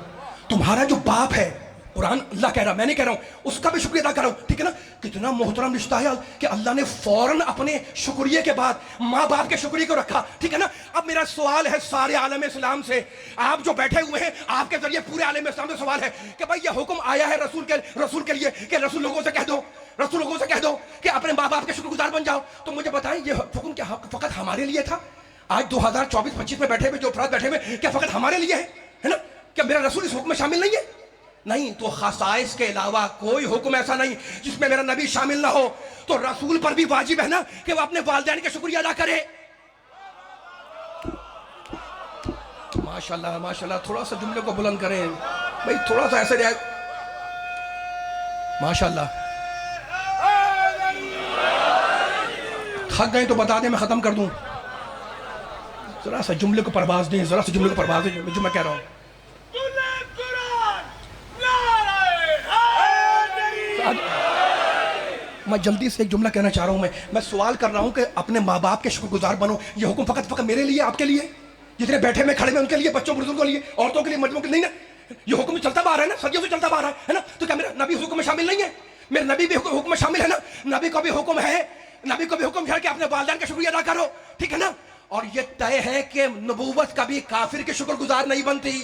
تمہارا جو باپ ہے, قرآن اللہ کہہ رہا, میں نہیں کہہ رہا ہوں, اس کا بھی شکریہ ادا کرو, ٹھیک ہے نا. کتنا محترم رشتہ ہے کہ اللہ نے فوراً اپنے شکریہ کے بعد ماں باپ کے شکریہ کو رکھا, ٹھیک ہے نا. اب میرا سوال ہے سارے عالم اسلام سے, آپ جو بیٹھے ہوئے ہیں, آپ کے ذریعے پورے عالم اسلام سے سوال ہے کہ بھائی یہ حکم آیا ہے رسول کے لیے کہ رسول لوگوں سے کہہ دو کہ اپنے ماں باپ کے شکر گزار بن جاؤ. تو مجھے بتائیں یہ حکم کیا فقط ہمارے لیے تھا؟ آج 2024-25 میں بیٹھے ہوئے جو افراد بیٹھے ہوئے, کیا فقط ہمارے لیے ہے نا؟ کیا میرا رسول اس حکم میں شامل نہیں ہے؟ نہیں. تو خصائص کے علاوہ کوئی حکم ایسا نہیں جس میں میرا نبی شامل نہ ہو. تو رسول پر بھی واجب ہے نا کہ وہ اپنے والدین کا شکریہ ادا کرے. ماشاءاللہ, ماشاءاللہ. تھوڑا سا جملے کو بلند کریں بھائی, تھوڑا سا ایسے رہے. ماشاءاللہ. تھک گئے تو بتا دیں, میں ختم کر دوں. ذرا سا جملے کو پرواز دیں, جو میں کہہ رہا ہوں. میں جلدی سے ایک جملہ کہنا چاہ رہا ہوں. میں سوال کر رہا ہوں کہ اپنے ماں باپ کے شکر گزار بنو. یہ حکم فقط میرے لیے, آپ کے لیے, جتنے بیٹھے میں کھڑے میں ان کے لیے, بچوں بزرگوں کے لیے, عورتوں کے لیے, مجموعوں کے لیے نہیں نا. یہ حکم چلتا باہر ہے نا, صدیوں سے چلتا باہر ہے نا. تو کیا میرا نبی حکم میں شامل نہیں ہے؟ میرے نبی بھی حکم میں شامل ہے نا. نبی کو بھی حکم ہے کہ اپنے والدین کا شکریہ ادا کرو, ٹھیک ہے نا. اور یہ طے ہے کہ نبوت کبھی کافر کے شکر گزار نہیں بنتی.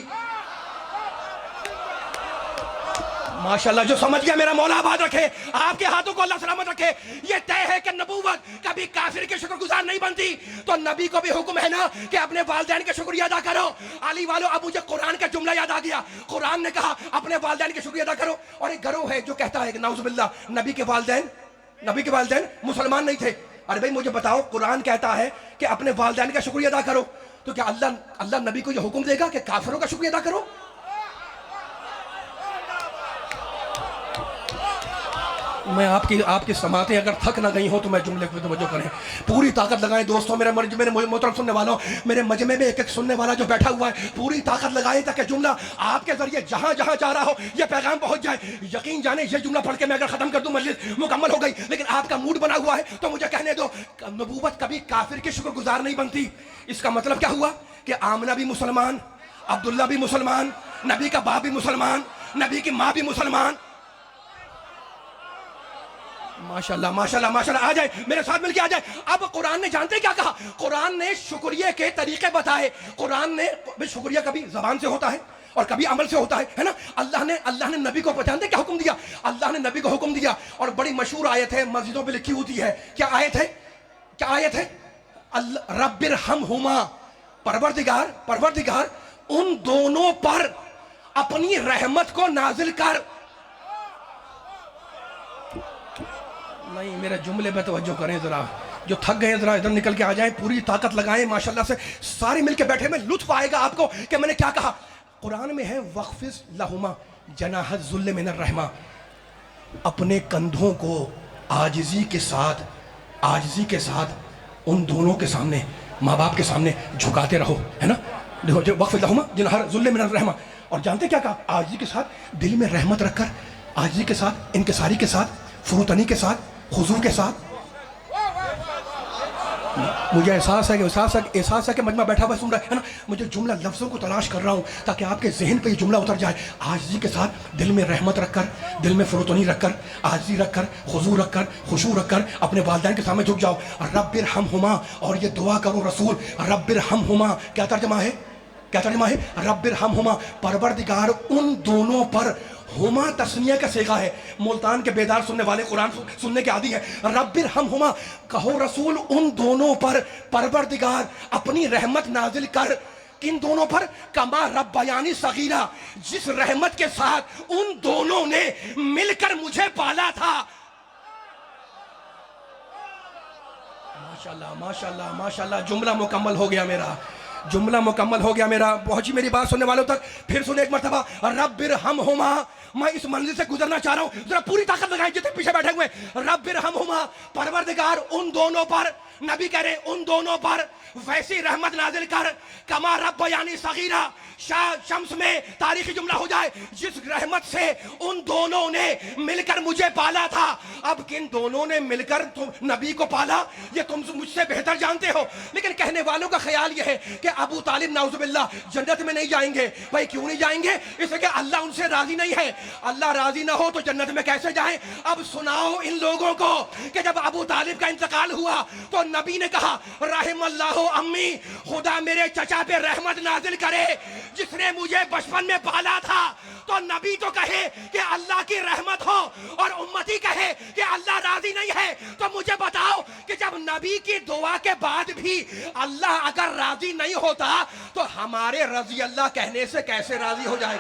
ماشاءاللہ، جو سمجھ گیا میرا مولا آباد رکھے، آپ کے ہاتھوں کو اللہ سلامت رکھے۔ یہ طے ہے کہ نبوت کبھی کافر کے شکر گزار نہیں بنتی، تو نبی کو بھی حکم ہے نا کہ اپنے والدین کے شکریہ ادا کرو۔ علی والو، اب مجھے قرآن کا جملہ یاد آ گیا، قرآن نے کہا اپنے والدین کے شکریہ ادا کرو، اور ایک گروہ ہے جو کہتا ہے کہ نعوذ باللہ نبی کے والدین مسلمان نہیں تھے۔ ارے بھائی مجھے بتاؤ، قرآن کہتا ہے کہ اپنے والدین کا شکریہ ادا کرو، تو کیا اللہ نبی کو یہ حکم دے گا کہ کافروں کا شکریہ ادا کرو؟ میں آپ کی سماعتیں اگر تھک نہ گئی ہوں تو میں جملے کو توجہ کریں، پوری طاقت لگائیں دوستوں، میرے محترم سننے والوں، میرے مجمع میں ایک سننے والا جو بیٹھا ہوا ہے، پوری طاقت لگائیں تاکہ جملہ آپ کے ذریعے جہاں جہاں جا رہا ہو یہ پیغام پہنچ جائے۔ یقین جانیں یہ جملہ پڑھ کے میں اگر ختم کر دوں مجلس مکمل ہو گئی، لیکن آپ کا موڈ بنا ہوا ہے تو مجھے کہنے دو، نبوت کبھی کافر کے شکر گزار نہیں بنتی۔ اس کا مطلب کیا ہوا کہ آمنہ بھی مسلمان، عبداللہ بھی مسلمان، نبی کا باپ بھی مسلمان، نبی کی ماں بھی مسلمان۔ ماشاءاللہ ماشاءاللہ ماشاءاللہ، آ جائے میرے ساتھ مل کے آ جائے۔ اب قرآن نے جانتے کیا کہا؟ قرآن نے شکریہ کے طریقے بتائے۔ قرآن نے شکریہ کبھی زبان سے ہوتا ہے اور کبھی عمل سے ہوتا ہے نا۔ اللہ نے نبی کو جانتے کیا حکم دیا؟ اللہ نے نبی کو حکم دیا، اور بڑی مشہور آیت ہے، مسجدوں پہ لکھی ہوتی ہے۔ کیا آیت ہے؟ رب ارحمہما، پروردگار ان دونوں پر اپنی رحمت کو نازل کر۔ نہیں، میرے جملے میں توجہ کریں ذرا، جو تھک گئے ذرا ادھر نکل کے آ جائیں، پوری طاقت لگائیں، ماشاءاللہ سے سارے مل کے بیٹھے میں لطف آئے گا آپ کو کہ میں نے کیا کہا۔ قرآن میں ہے وَخْفِضْ لَهُمَا جَنَاحَ الذُّلِّ مِنَ الرَّحْمَةِ، اپنے کندھوں کو عاجزی کے ساتھ ان دونوں کے سامنے، ماں باپ کے سامنے جھکاتے رہو، ہے نا۔ دیکھو وَخْفِضْ لَهُمَا جَنَاحَ الذُّلِّ مِنَ الرَّحْمَةِ، اور جانتے کیا کہا؟ عاجزی کے ساتھ، دل میں رحمت رکھ کر، عاجزی کے ساتھ، انکساری کے ساتھ، فروتنی کے ساتھ، خضوع کے ساتھ۔ مجھے احساس ہے کہ مجمع بیٹھا ہوا سن رہا ہے نا، مجھے جملہ لفظوں کو تلاش کر رہا ہوں تاکہ آپ کے ذہن پہ یہ جملہ اتر جائے۔ عاجزی کے ساتھ، دل میں رحمت رکھ کر، دل میں فروتنی رکھ کر، عاجزی رکھ کر، خضوع رکھ کر، خشوع رکھ کر اپنے والدین کے سامنے جھک جاؤ۔ رب ارحمہما، اور یہ دعا کرو رسول، رب ارحمہما کیا ترجمہ ہے؟ رب ارحمہما، پروردگار ان دونوں پر، ہما تسنیہ کا صیغہ ہے، ملتان کے بیدار سننے والے قرآن سننے کے عادی ہیں۔ رب ارحمہما، کہو رسول ان دونوں پر پروردگار اپنی رحمت نازل کر۔ کن دونوں پر؟ کما ربیانی صغیرہ، جس رحمت کے ساتھ ان دونوں نے مل کر مجھے پالا تھا۔ ماشاءاللہ ماشاءاللہ ماشاءاللہ، جملہ مکمل ہو گیا میرا، پہنچی میری بات سننے والوں تک؟ پھر سنے ایک مرتبہ، رب ارحمہما، میں اس منزل سے گزرنا چاہ رہا ہوں، ذرا پوری طاقت لگائیں جتنے پیچھے بیٹھے ہوئے۔ رب ارحمہما، پروردگار ان دونوں پر، نبی کہہ رہے ان دونوں پر ویسی رحمت نازل کر، کما ربیانی صغیرہ، شمس میں تاریخی جملہ ہو جائے، جس رحمت سے ان دونوں نے مل کر مجھے پالا تھا۔ اب کن دونوں نے مل کر نبی کو پالا یہ تم مجھ سے بہتر جانتے ہو، لیکن کہنے والوں کا خیال یہ ہے کہ ابو طالب نعوذ باللہ جنت میں نہیں جائیں گے۔ بھائی کیوں نہیں جائیں گے؟ اس لیے کہ اللہ ان سے راضی نہیں ہے۔ اللہ راضی نہ ہو تو جنت میں کیسے جائیں؟ اب سناؤ ان لوگوں کو کہ جب ابو طالب کا انتقال ہوا تو نبی نے کہا رحم اللہ امی، خدا میرے چچا پہ رحمت نازل کرے جس نے مجھے بچپن میں پالا تھا۔ تو نبی تو کہے کہ اللہ کی رحمت ہو اور امتی کہے کہ اللہ راضی نہیں ہے، تو مجھے بتاؤ کہ جب نبی کی دعا کے بعد بھی اللہ اگر راضی نہیں ہوتا تو ہمارے رضی اللہ کہنے سے کیسے راضی ہو جائے؟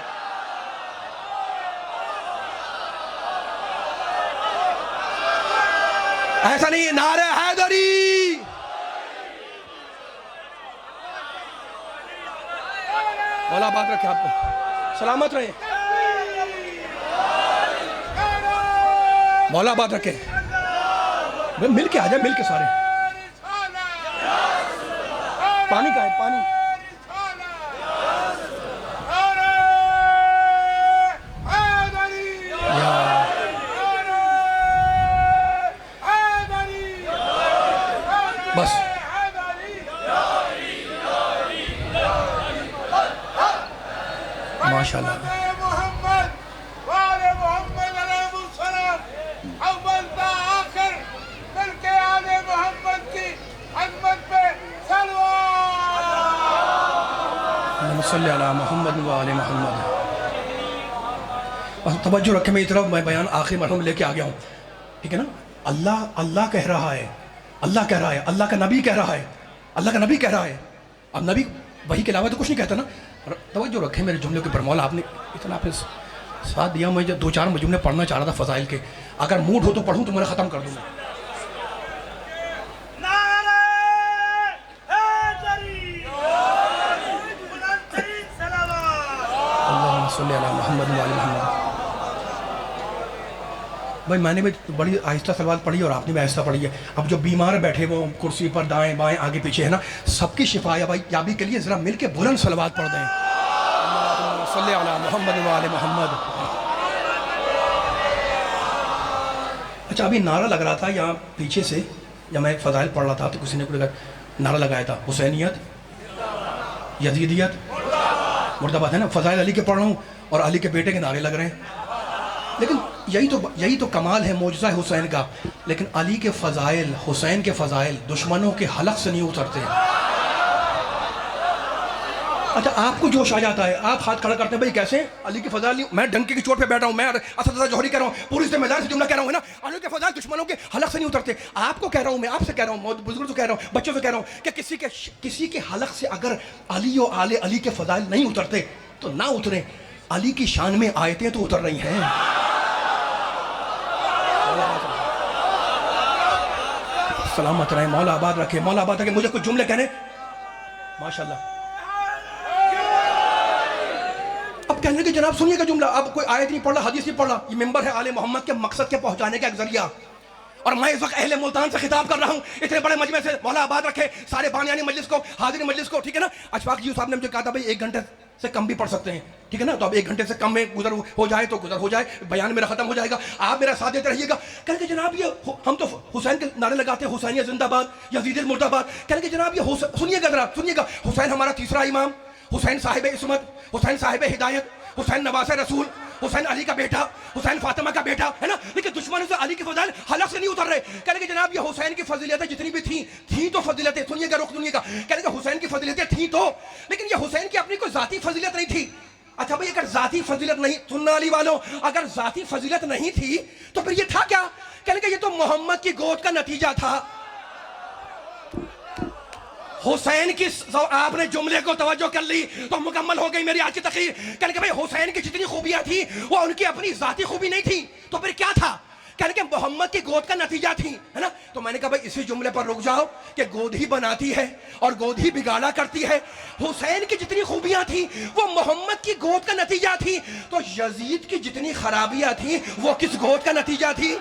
ایسا نہیں، نعرہ حیدری، مولا بات رکھے آپ کو، سلامت رہے، مولا بات رکھے، مل کے آ جائے، مل کے سارے، پانی کا ہے پانی، بس ماشاءاللہ۔ صلی علی محمد و آل محمد۔ توجہ رکھیں میری طرف، میں بیان آخری مرحلے میں لے کے آ گیا ہوں، ٹھیک ہے نا؟ اللہ کہہ رہا ہے، اللہ کہہ رہا ہے، اللہ کا نبی کہہ رہا ہے، اللہ کا نبی کہہ رہا ہے. اب نبی وحی کے علاوہ تو کچھ نہیں کہتا نا. توجہ رکھیں میرے جملے کے اوپر. مولا آپ نے اتنا پھر ساتھ دیا، میں 2-4 جملے پڑھنا چاہ رہا تھا فضائل کے، اگر موڈ ہو تو پڑھوں تو میں ختم کر دوں گا. اللہم صلی علی محمد و علی محمد. بھائی میں نے بھی بڑی آہستہ صلوات پڑھی اور آپ نے بھی آہستہ پڑھی ہے. اب جو بیمار بیٹھے وہ کرسی پر دائیں بائیں آگے پیچھے ہے نا، سب کی شفا یابی کے لیے ذرا مل کے بلند صلوات پڑھ دیں. اللہم صلی علی محمد و علی محمد. اچھا ابھی نعرہ لگ رہا تھا یہاں پیچھے سے، جب میں فضائل پڑھ رہا تھا تو کسی نے نعرہ لگایا تھا، حسینیت، یزیدیت، مرد آباد ہے نا. فضائل علی کے پڑھ رہا ہوں اور علی کے بیٹے کے نعرے لگ رہے ہیں. لیکن یہی تو کمال ہے، معجزہ ہے حسین کا. لیکن علی کے فضائل، حسین کے فضائل دشمنوں کے حلق سے نہیں اترتے. اچھا آپ کو جوش آ جاتا ہے، آپ ہاتھ کھڑا کرتے ہیں بھائی کیسے علی کے فضائل نہیں. میں ڈنکے کی چوٹ پہ بیٹھا ہوں، میں اسد جوہری کہہ رہا ہوں، پوری ذمہ داری سے جملہ کہہ رہا ہوں نا، علی کے فضائل دشمنوں کے حلق سے نہیں اترتے. آپ کو کہہ رہا ہوں، میں آپ سے کہہ رہا ہوں، بزرگوں سے کہہ رہا ہوں، بچوں سے کہہ رہا ہوں کہ کسی کے حلق سے اگر علی و آل علی کے فضائل نہیں اترتے تو نہ اتریں. علی کی شان میں آیتیں تو اتر رہی ہیں. سلامت رہے، مولا آباد رکھے، مولا آباد رکھے. مجھے کچھ جملے کہنے ماشاءاللہ. اب کہنے کہ جناب سنیے گا جملہ، اب کوئی آیت نہیں پڑھ رہا، حدیث نہیں پڑھ رہا، یہ ممبر ہے آل محمد کے مقصد کے پہنچانے کا ایک ذریعہ. اور میں اس وقت اہل ملتان سے خطاب کر رہا ہوں، اتنے بڑے مجمع سے. مولا آباد رکھے سارے بانیانی مجلس کو، حاضرین مجلس کو، ٹھیک ہے نا. اشفاق جی صاحب نے مجھے کہا تھا بھائی 1 گھنٹے سے کم بھی پڑھ سکتے ہیں، ٹھیک ہے نا. تو اب 1 گھنٹے سے کم میں گزر ہو جائے تو گزر ہو جائے، بیان میرا ختم ہو جائے گا، آپ میرا ساتھ دیتے رہیے گا. کہنے کہ جناب یہ ہم تو حسین کے نعرے لگاتے ہیں، حسینیت زندہ باد، یزید المرد آباد. کہنے کہ جناب یہ سنیے گا ذرا، سنیے گا. حسین ہمارا تیسرا امام، حسین صاحب عصمت، حسین صاحب ہدایت، حسین نواز رسول، حسین علی کا بیٹا، حسین فاطمہ کا بیٹا ہے نا. لیکن دشمنوں سے علی کی فضائل حلق سے نہیں اتر رہے. کہنے کہ جناب یہ حسین کی فضیلتیں جتنی بھی تھیں تو فضیلتیں، سنیے گا رخ سنیے گا. کہنے کہ حسین کی فضیلتیں تھیں تو، لیکن یہ حسین کی اپنی کوئی ذاتی فضیلت نہیں تھی. اچھا بھئی اگر ذاتی فضیلت نہیں، سننا علی والوں، اگر ذاتی فضیلت نہیں تھی تو پھر یہ تھا کیا؟ کہنے کہ یہ تو محمد کی گود کا نتیجہ تھا. حسین کی آپ نے جملے کو توجہ کر لی تو مکمل ہو گئی میری آج کی تقریر. کہنے کہ بھئی حسین کی جتنی خوبیاں تھیں وہ ان کی اپنی ذاتی خوبی نہیں تھی تو پھر کیا تھا؟ کہنے کہ محمد کی گود کا نتیجہ تھی، ہے نا. تو میں نے کہا بھئی اسی جملے پر رک جاؤ کہ گود ہی بناتی ہے اور گود ہی بگاڑا کرتی ہے. حسین کی جتنی خوبیاں تھیں وہ محمد کی گود کا نتیجہ تھی، تو یزید کی جتنی خرابیاں تھیں وہ کس گود کا نتیجہ تھی؟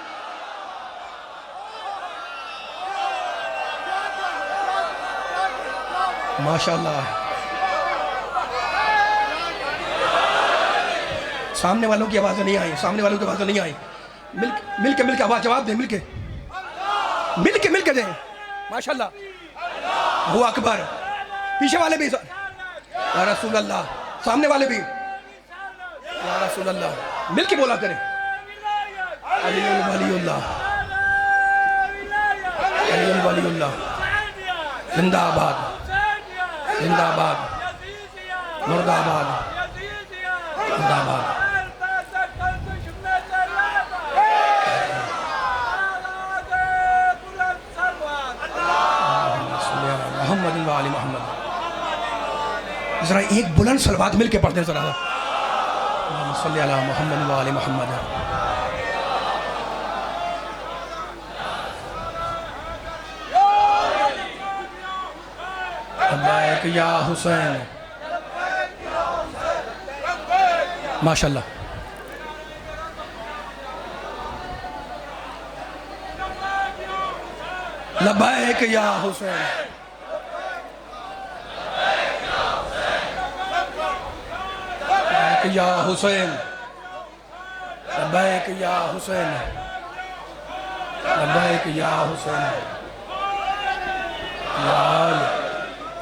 ماشاءاللہ. سامنے والوں کی آوازیں نہیں آئی، سامنے والوں کی آوازیں نہیں آئی. مل کے آواز جواب دیں، مل کے دیں. ماشاءاللہ. وہ اکبر. پیچھے والے بھی یا رسول اللہ، سامنے والے بھی یا رسول اللہ. مل کے بولا کریں. علی ولی اللہ، علی ولی اللہ. زندہ آباد، زندہ آباد، مرد آباد، زندہ آباد. محمد و آل محمد. ذرا ایک بلند صلوات مل کے پڑھتے ہیں ذرا. اللہم صلی علی محمد و آل محمد. لبیک یا حسین. ماشاءاللہ. لبیک یا حسین. لبیک یا حسین. لبیک یا حسین. لبیک یا حسین.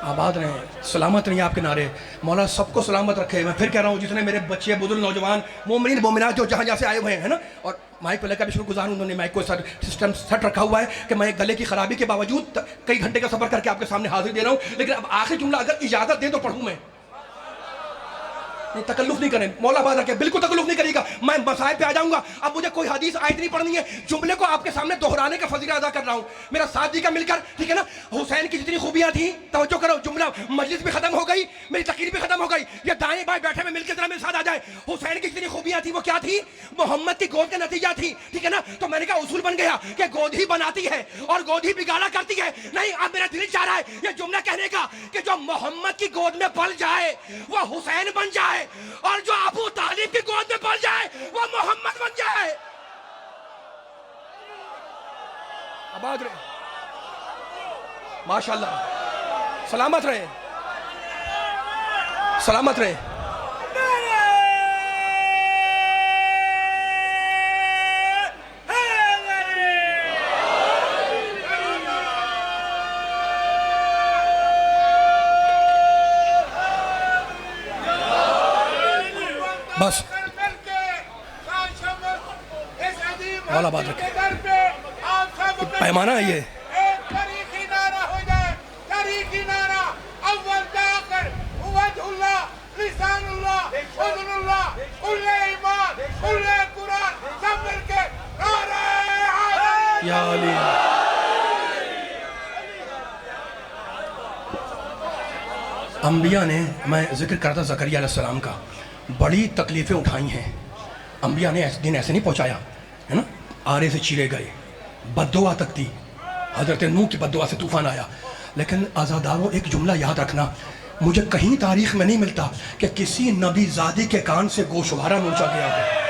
آباد رہیں، سلامت رہیں آپ کے نعرے. مولا سب کو سلامت رکھے. میں پھر کہہ رہا ہوں جتنے میرے بچے بزرگ نوجوان مومنین مومنات جو جہاں سے آئے ہوئے ہیں نا، اور مائک پہ لے کر بھی شکر گزار ہوں، انہوں نے مائک کو سسٹم سیٹ رکھا ہوا ہے کہ میں گلے کی خرابی کے باوجود کئی گھنٹے کا سفر کر کے آپ کے سامنے حاضر دے رہا ہوں. لیکن اب آخری جملہ اگر اجازت دیں تو پڑھوں میں. نہیں تکلف نہیں کریں مولا بات رکھے بالکل تکلف نہیں کرے گا میں مسائل پہ آ جاؤں گا اب مجھے کوئی حدیث آیت نہیں پڑھنی ہے جملے کو آپ کے سامنے دہرانے کا فضیلہ ادا کر رہا ہوں میرا ساتھ دی کا مل کر ٹھیک ہے نا حسین کی جتنی خوبیاں تھیں توجہ کرو جملہ مجلس بھی ختم ہو گئی میری تقریر بھی ختم ہو گئی یہ دائیں بائیں بیٹھے میں مل کے ذرا میرے ساتھ آ جائے حسین کی جتنی خوبیاں تھیں وہ کیا تھی محمد کی گود کا نتیجہ تھی ٹھیک ہے نا تو میں نے کہا اصول بن گیا کہ گود ہی بناتی ہے اور گود ہی بگاڑا کرتی ہے نہیں اب میرا دل چاہ رہا ہے یہ جملہ کہنے کا کہ جو محمد کی گود میں پل جائے وہ حسین بن جائے اور جو ابو طالب کی گود میں پل جائے وہ محمد بن جائے آباد رہے ماشاءاللہ سلامت رہے سلامت رہے بس والا بات رکھے پیمانہ ہے یہ یا علی انبیاء نے میں ذکر کرتا زکریا علیہ السلام کا بڑی تکلیفیں اٹھائی ہیں انبیاء نے دن ایسے نہیں پہنچایا ہے نا آرے سے چیرے گئے بد دعا تک تھی حضرت نوح کی بد دعا سے طوفان آیا لیکن آزاداروں ایک جملہ یاد رکھنا مجھے کہیں تاریخ میں نہیں ملتا کہ کسی نبی زادی کے کان سے گوشوارہ نوچا گیا ہو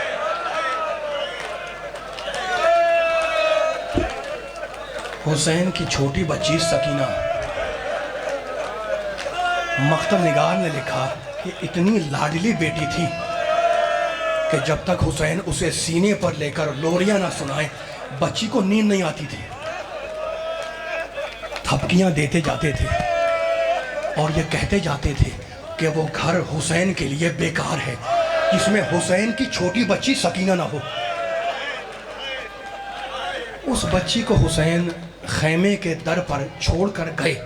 حسین کی چھوٹی بچی سکینہ مختم نگار نے لکھا کہ اتنی لاڈلی بیٹی تھی کہ جب تک حسین اسے سینے پر لے کر لوریاں نہ سنائے بچی کو نیند نہیں آتی تھی تھپکیاں دیتے جاتے تھے اور یہ کہتے جاتے تھے کہ وہ گھر حسین کے لیے بیکار ہے جس میں حسین کی چھوٹی بچی سکینہ نہ ہو اس بچی کو حسین خیمے کے در پر چھوڑ کر گئے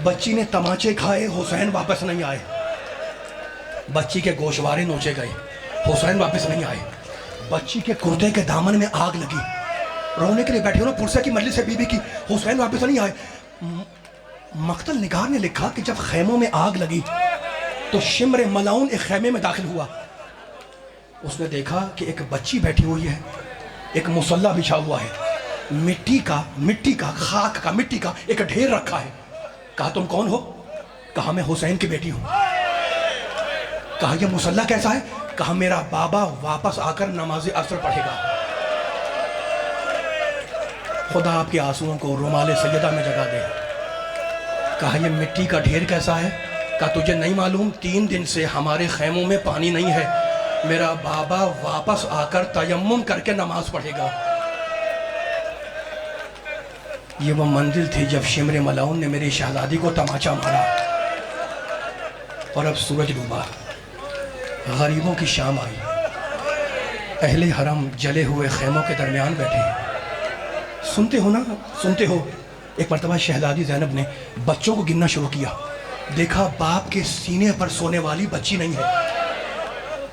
بچی نے تماچے کھائے حسین واپس نہیں آئے بچی کے گوشوارے نوچے گئے حسین واپس نہیں آئے بچی کے کرتے کے دامن میں آگ لگی رونے کے لیے بیٹھے انہوں پرسے کی مجلس سے بی بی کی حسین واپس نہیں آئے مقتل نگار نے لکھا کہ جب خیموں میں آگ لگی تو شمر ملاؤن ایک خیمے میں داخل ہوا اس نے دیکھا کہ ایک بچی بیٹھی ہوئی ہے ایک مصلح بچھا ہوا ہے مٹی کا خاک کا مٹی کا ایک ڈھیر رکھا ہے کہا تم کون ہو کہا میں حسین کی بیٹی ہوں کہا یہ مصلح کیسا ہے کہا میرا بابا واپس آ کر نماز عصر پڑھے گا خدا آپ کے آنسوؤں کو رومال سیدہ میں جگہ دے کہا یہ مٹی کا ڈھیر کیسا ہے کہا تجھے نہیں معلوم 3 دن سے ہمارے خیموں میں پانی نہیں ہے میرا بابا واپس آ کر تیمم کر کے نماز پڑھے گا یہ وہ منزل تھی جب شمر ملاؤن نے میری شہزادی کو تماچا مارا اور اب سورج ڈوبا غریبوں کی شام آئی اہل حرم جلے ہوئے خیموں کے درمیان بیٹھے سنتے ہو نا سنتے ہو ایک مرتبہ شہزادی زینب نے بچوں کو گننا شروع کیا دیکھا باپ کے سینے پر سونے والی بچی نہیں ہے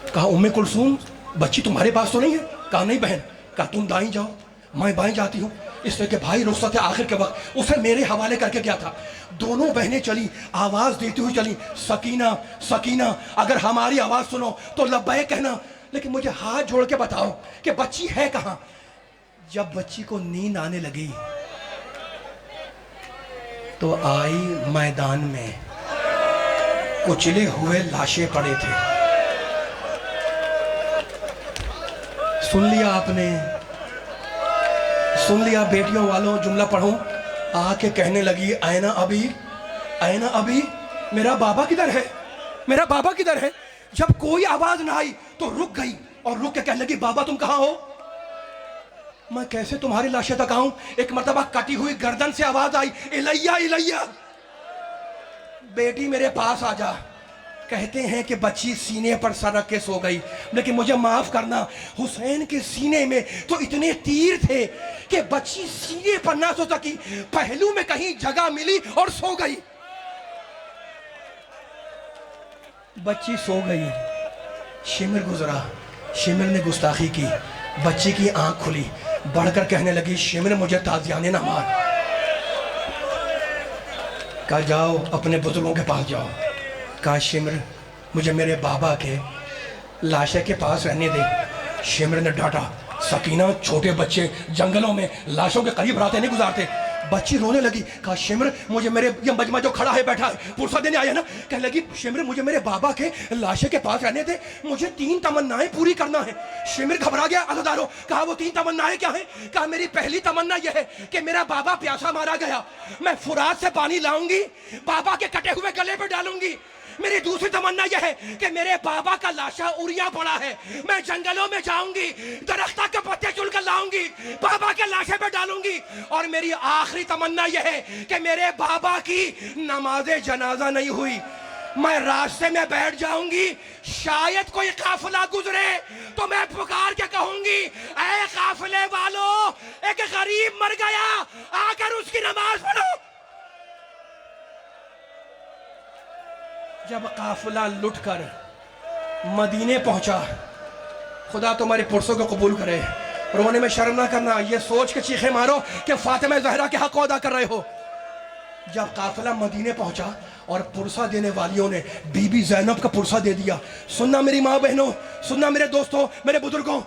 کہا ام کلثوم بچی تمہارے پاس تو نہیں ہے کہا نہیں بہن کہا تم دائیں جاؤ میں بائیں جاتی ہوں اس لیے کہ بھائی رخصت آخر کے وقت اسے میرے حوالے کر کے گیا تھا دونوں بہنیں چلی آواز دیتی ہوئی چلی سکینہ سکینہ اگر ہماری آواز سنو تو لبیک کہنا لیکن مجھے ہاتھ جوڑ کے بتاؤ کہ بچی ہے کہاں جب بچی کو نیند آنے لگی تو آئی میدان میں کچلے ہوئے لاشیں پڑے تھے سن لیا آپ نے سن لیا بیٹیوں والوں جملہ پڑھوں آ کے کہنے لگی اینا ابھی میرا بابا کدھر ہے میرا بابا کدھر ہے جب کوئی آواز نہ آئی تو رک گئی اور رک کے کہنے لگی بابا تم کہاں ہو میں کیسے تمہاری لاشیں تک آؤں ایک مرتبہ کٹی ہوئی گردن سے آواز آئی الیہ بیٹی میرے پاس آ جا کہتے ہیں کہ بچی سینے پر سر رکھ کے سو گئی لیکن مجھے معاف کرنا حسین کے سینے میں تو اتنے تیر تھے کہ بچی سینے پر نہ سو سکی پہلو میں کہیں جگہ ملی اور سو گئی بچی سو گئی، شمر گزرا، شمر نے گستاخی کی، بچی کی آنکھ کھلی، بڑھ کر کہنے لگی شمر مجھے تازیانے نہ مار۔ کہا جاؤ اپنے بزرگوں کے پاس جاؤ۔ کہا شمر مجھے میرے بابا کے لاشے کے پاس رہنے دے۔ شمر نے ڈانٹا، سکینہ چھوٹے بچے جنگلوں میں لاشوں کے قریب راتے نہیں گزارتے۔ بچی رونے لگی، کہا شمر مجھے میرے یہ مجمع جو کھڑا ہے بیٹھا ہے پرسہ دینے آیا نا، کہنے لگی شمر مجھے میرے بابا کے لاشے کے پاس رہنے دے، مجھے 3 تمنائیں پوری کرنا ہے۔ شمر گھبرا گیا عزادارو، کہا وہ 3 تمنائیں کیا ہیں؟ کہا میری پہلی تمنا یہ ہے کہ میرا بابا پیاسا مارا گیا، میں فرات سے پانی لاؤں گی، بابا کے کٹے ہوئے گلے پہ ڈالوں گی۔ میری دوسری تمنا یہ ہے کہ میرے بابا کا لاشا اڑیا پڑا ہے، میں جنگلوں میں جاؤں گی، درختہ کے پتے چن کر لاؤں گی، بابا کے لاشے پہ ڈالوں گی۔ اور میری آخری تمنا یہ ہے کہ میرے بابا کی نماز جنازہ نہیں ہوئی، میں راستے میں بیٹھ جاؤں گی، شاید کوئی قافلہ گزرے تو میں پکار کے کہوں گی اے قافلے والو ایک غریب مر گیا، آ کر اس کی نماز پڑھو۔ جب قافلہ لٹ کر مدینے پہنچا، خدا تمہاری پرسوں کو قبول کرے، رونے میں شرم نہ کرنا، یہ سوچ کے چیخیں مارو کہ فاطمہ زہرا کے حق کو ادا کر رہے ہو۔ جب قافلہ مدینے پہنچا اور پرسہ دینے والیوں نے بی بی زینب کا پرسہ دے دیا، سننا میری ماں بہنوں، سننا میرے دوستوں، میرے بزرگوں،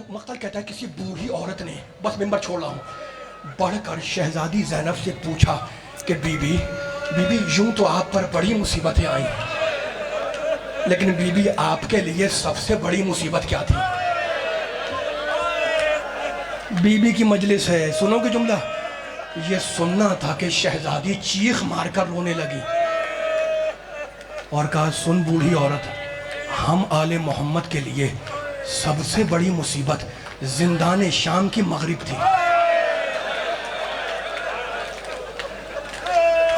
مقتل کہتا ہے کسی بوڑھی عورت نے، بس ممبر چھوڑ رہا ہوں، بڑھ کر شہزادی زینب سے پوچھا کہ بی بی یوں تو آپ پر بڑی مصیبتیں آئیں، لیکن بی بی آپ کے لیے سب سے بڑی مصیبت کیا تھی؟ بی بی کی مجلس ہے، سنو گے جملہ؟ یہ سننا تھا کہ شہزادی چیخ مار کر رونے لگی اور کہا سن بوڑھی عورت، ہم آل محمد کے لیے سب سے بڑی مصیبت زندان شام کی مغرب تھی۔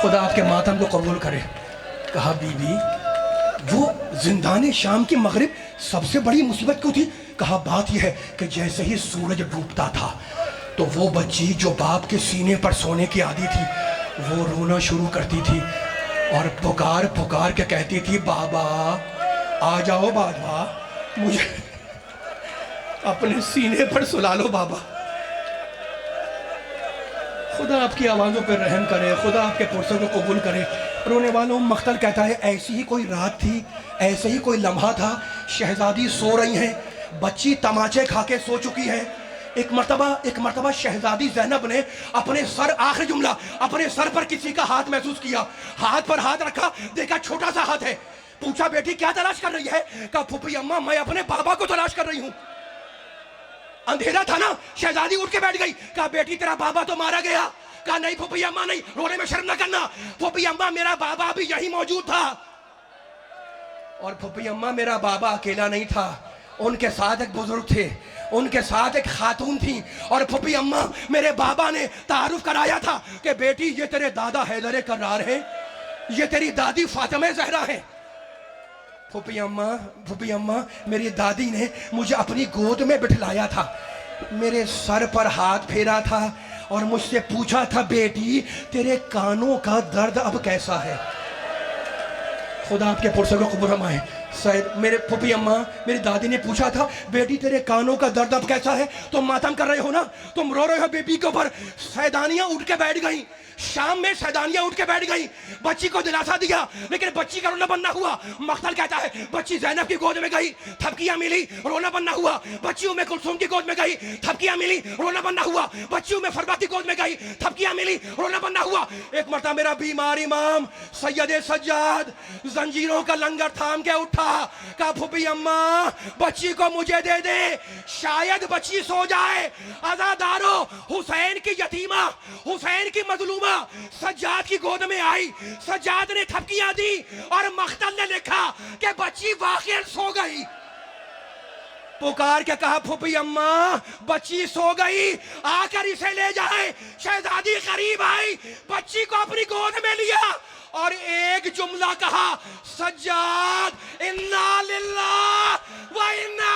خدا آپ کے ماتم کو قبول کرے۔ کہا بی بی وہ زندان شام کی مغرب سب سے بڑی مصیبت کیوں تھی؟ کہا بات یہ ہے کہ جیسے ہی سورج ڈوبتا تھا تو وہ بچی جو باپ کے سینے پر سونے کی عادی تھی وہ رونا شروع کرتی تھی اور پکار پکار کے کہتی تھی بابا آ جاؤ، بابا مجھے اپنے سینے پر سلا لو بابا۔ خدا آپ کی آوازوں پر رحم کرے، خدا آپ کے پرسوں کو قبول کرے۔ رونے والوں، مقتل کہتا ہے ایسی ہی کوئی رات تھی، ایسے ہی کوئی لمحہ تھا، شہزادی سو رہی ہیں، بچی تماچے کھا کے سو چکی ہے۔ ایک مرتبہ شہزادی زینب نے اپنے سر، آخری جملہ، اپنے سر پر کسی کا ہاتھ محسوس کیا، ہاتھ پر ہاتھ رکھا، دیکھا چھوٹا سا ہاتھ ہے، پوچھا بیٹی کیا تلاش کر رہی ہے؟ کہا پھوپھی اماں میں اپنے بابا کو تلاش کر رہی ہوں۔ اندھیرا تھا نا، شہزادی اٹھ کے بیٹھ گئی، کہا بیٹی تیرا بابا تو مارا گیا۔ کہا نہیں پھوپھی اماں نہیں، رونے میں شرم نہ کرنا، پھوپھی اماں میرا بابا بھی یہی موجود تھا۔ اور پھوپھی اماں میرا بابا اکیلا نہیں تھا، ان کے ساتھ ایک بزرگ تھے، ان کے ساتھ ایک خاتون تھی، اور پھوپھی اماں میرے بابا نے تعارف کرایا تھا کہ بیٹی یہ تیرے دادا حیدر کرار ہیں، یہ تیری دادی فاطمہ زہرا ہیں۔ پھوپھی اماں میری دادی نے مجھے اپنی گود میں بٹھلایا تھا، میرے سر پر ہاتھ پھیرا تھا اور مجھ سے پوچھا تھا بیٹی تیرے کانوں کا درد اب کیسا ہے؟ خدا آپ کے پرسوں کو قبول فرمائے۔ میرے پھوپھی اماں میری دادی نے پوچھا تھا بیٹی تیرے کانوں کا درد اب کیسا ہے؟ تم ماتم کر رہے ہو نا، تم رو رہے ہو بیبی کے اوپر۔ سیدانیاں اٹھ کے بیٹھ گئیں، شام میں سیدانیاں اٹھ کے بیٹھ گئیں، بچی کو دلاسا دیا، لیکن بچی کا رونا بند نہ ہوا۔ مقتل کہتا ہے بچی زینب کی گود میں گئی، تھپکیاں ملی، رونا بند نہ ہوا۔ بچی ام کلثوم کی گود میں گئی، تھپکیاں ملی، رونا بند نہ ہوا۔ بچی ام فروا کی گود میں گئی، تھپکیاں ملی، رونا بند نہ ہوا۔ ایک مرتبہ میرا بیمار امام سید سجاد زنجیروں کا لنگر تھام کے اٹھا، کہا پھوپھی اماں بچی کو مجھے دے دے، شاید بچی سو جائے۔ عزادارو، حسین کی یتیمہ، حسین کی مظلومہ سجاد کی گود میں آئی، سجاد نے تھپکیاں دی اور مقتل نے لکھا کہ بچی واقعاً سو گئی۔ پکار کے کہا پھوپھی اماں بچی سو گئی، آ کر اسے لے جائے۔ شہزادی قریب آئی، بچی کو اپنی گود میں لیا اور ایک جملہ کہا سجاد انا للہ و انا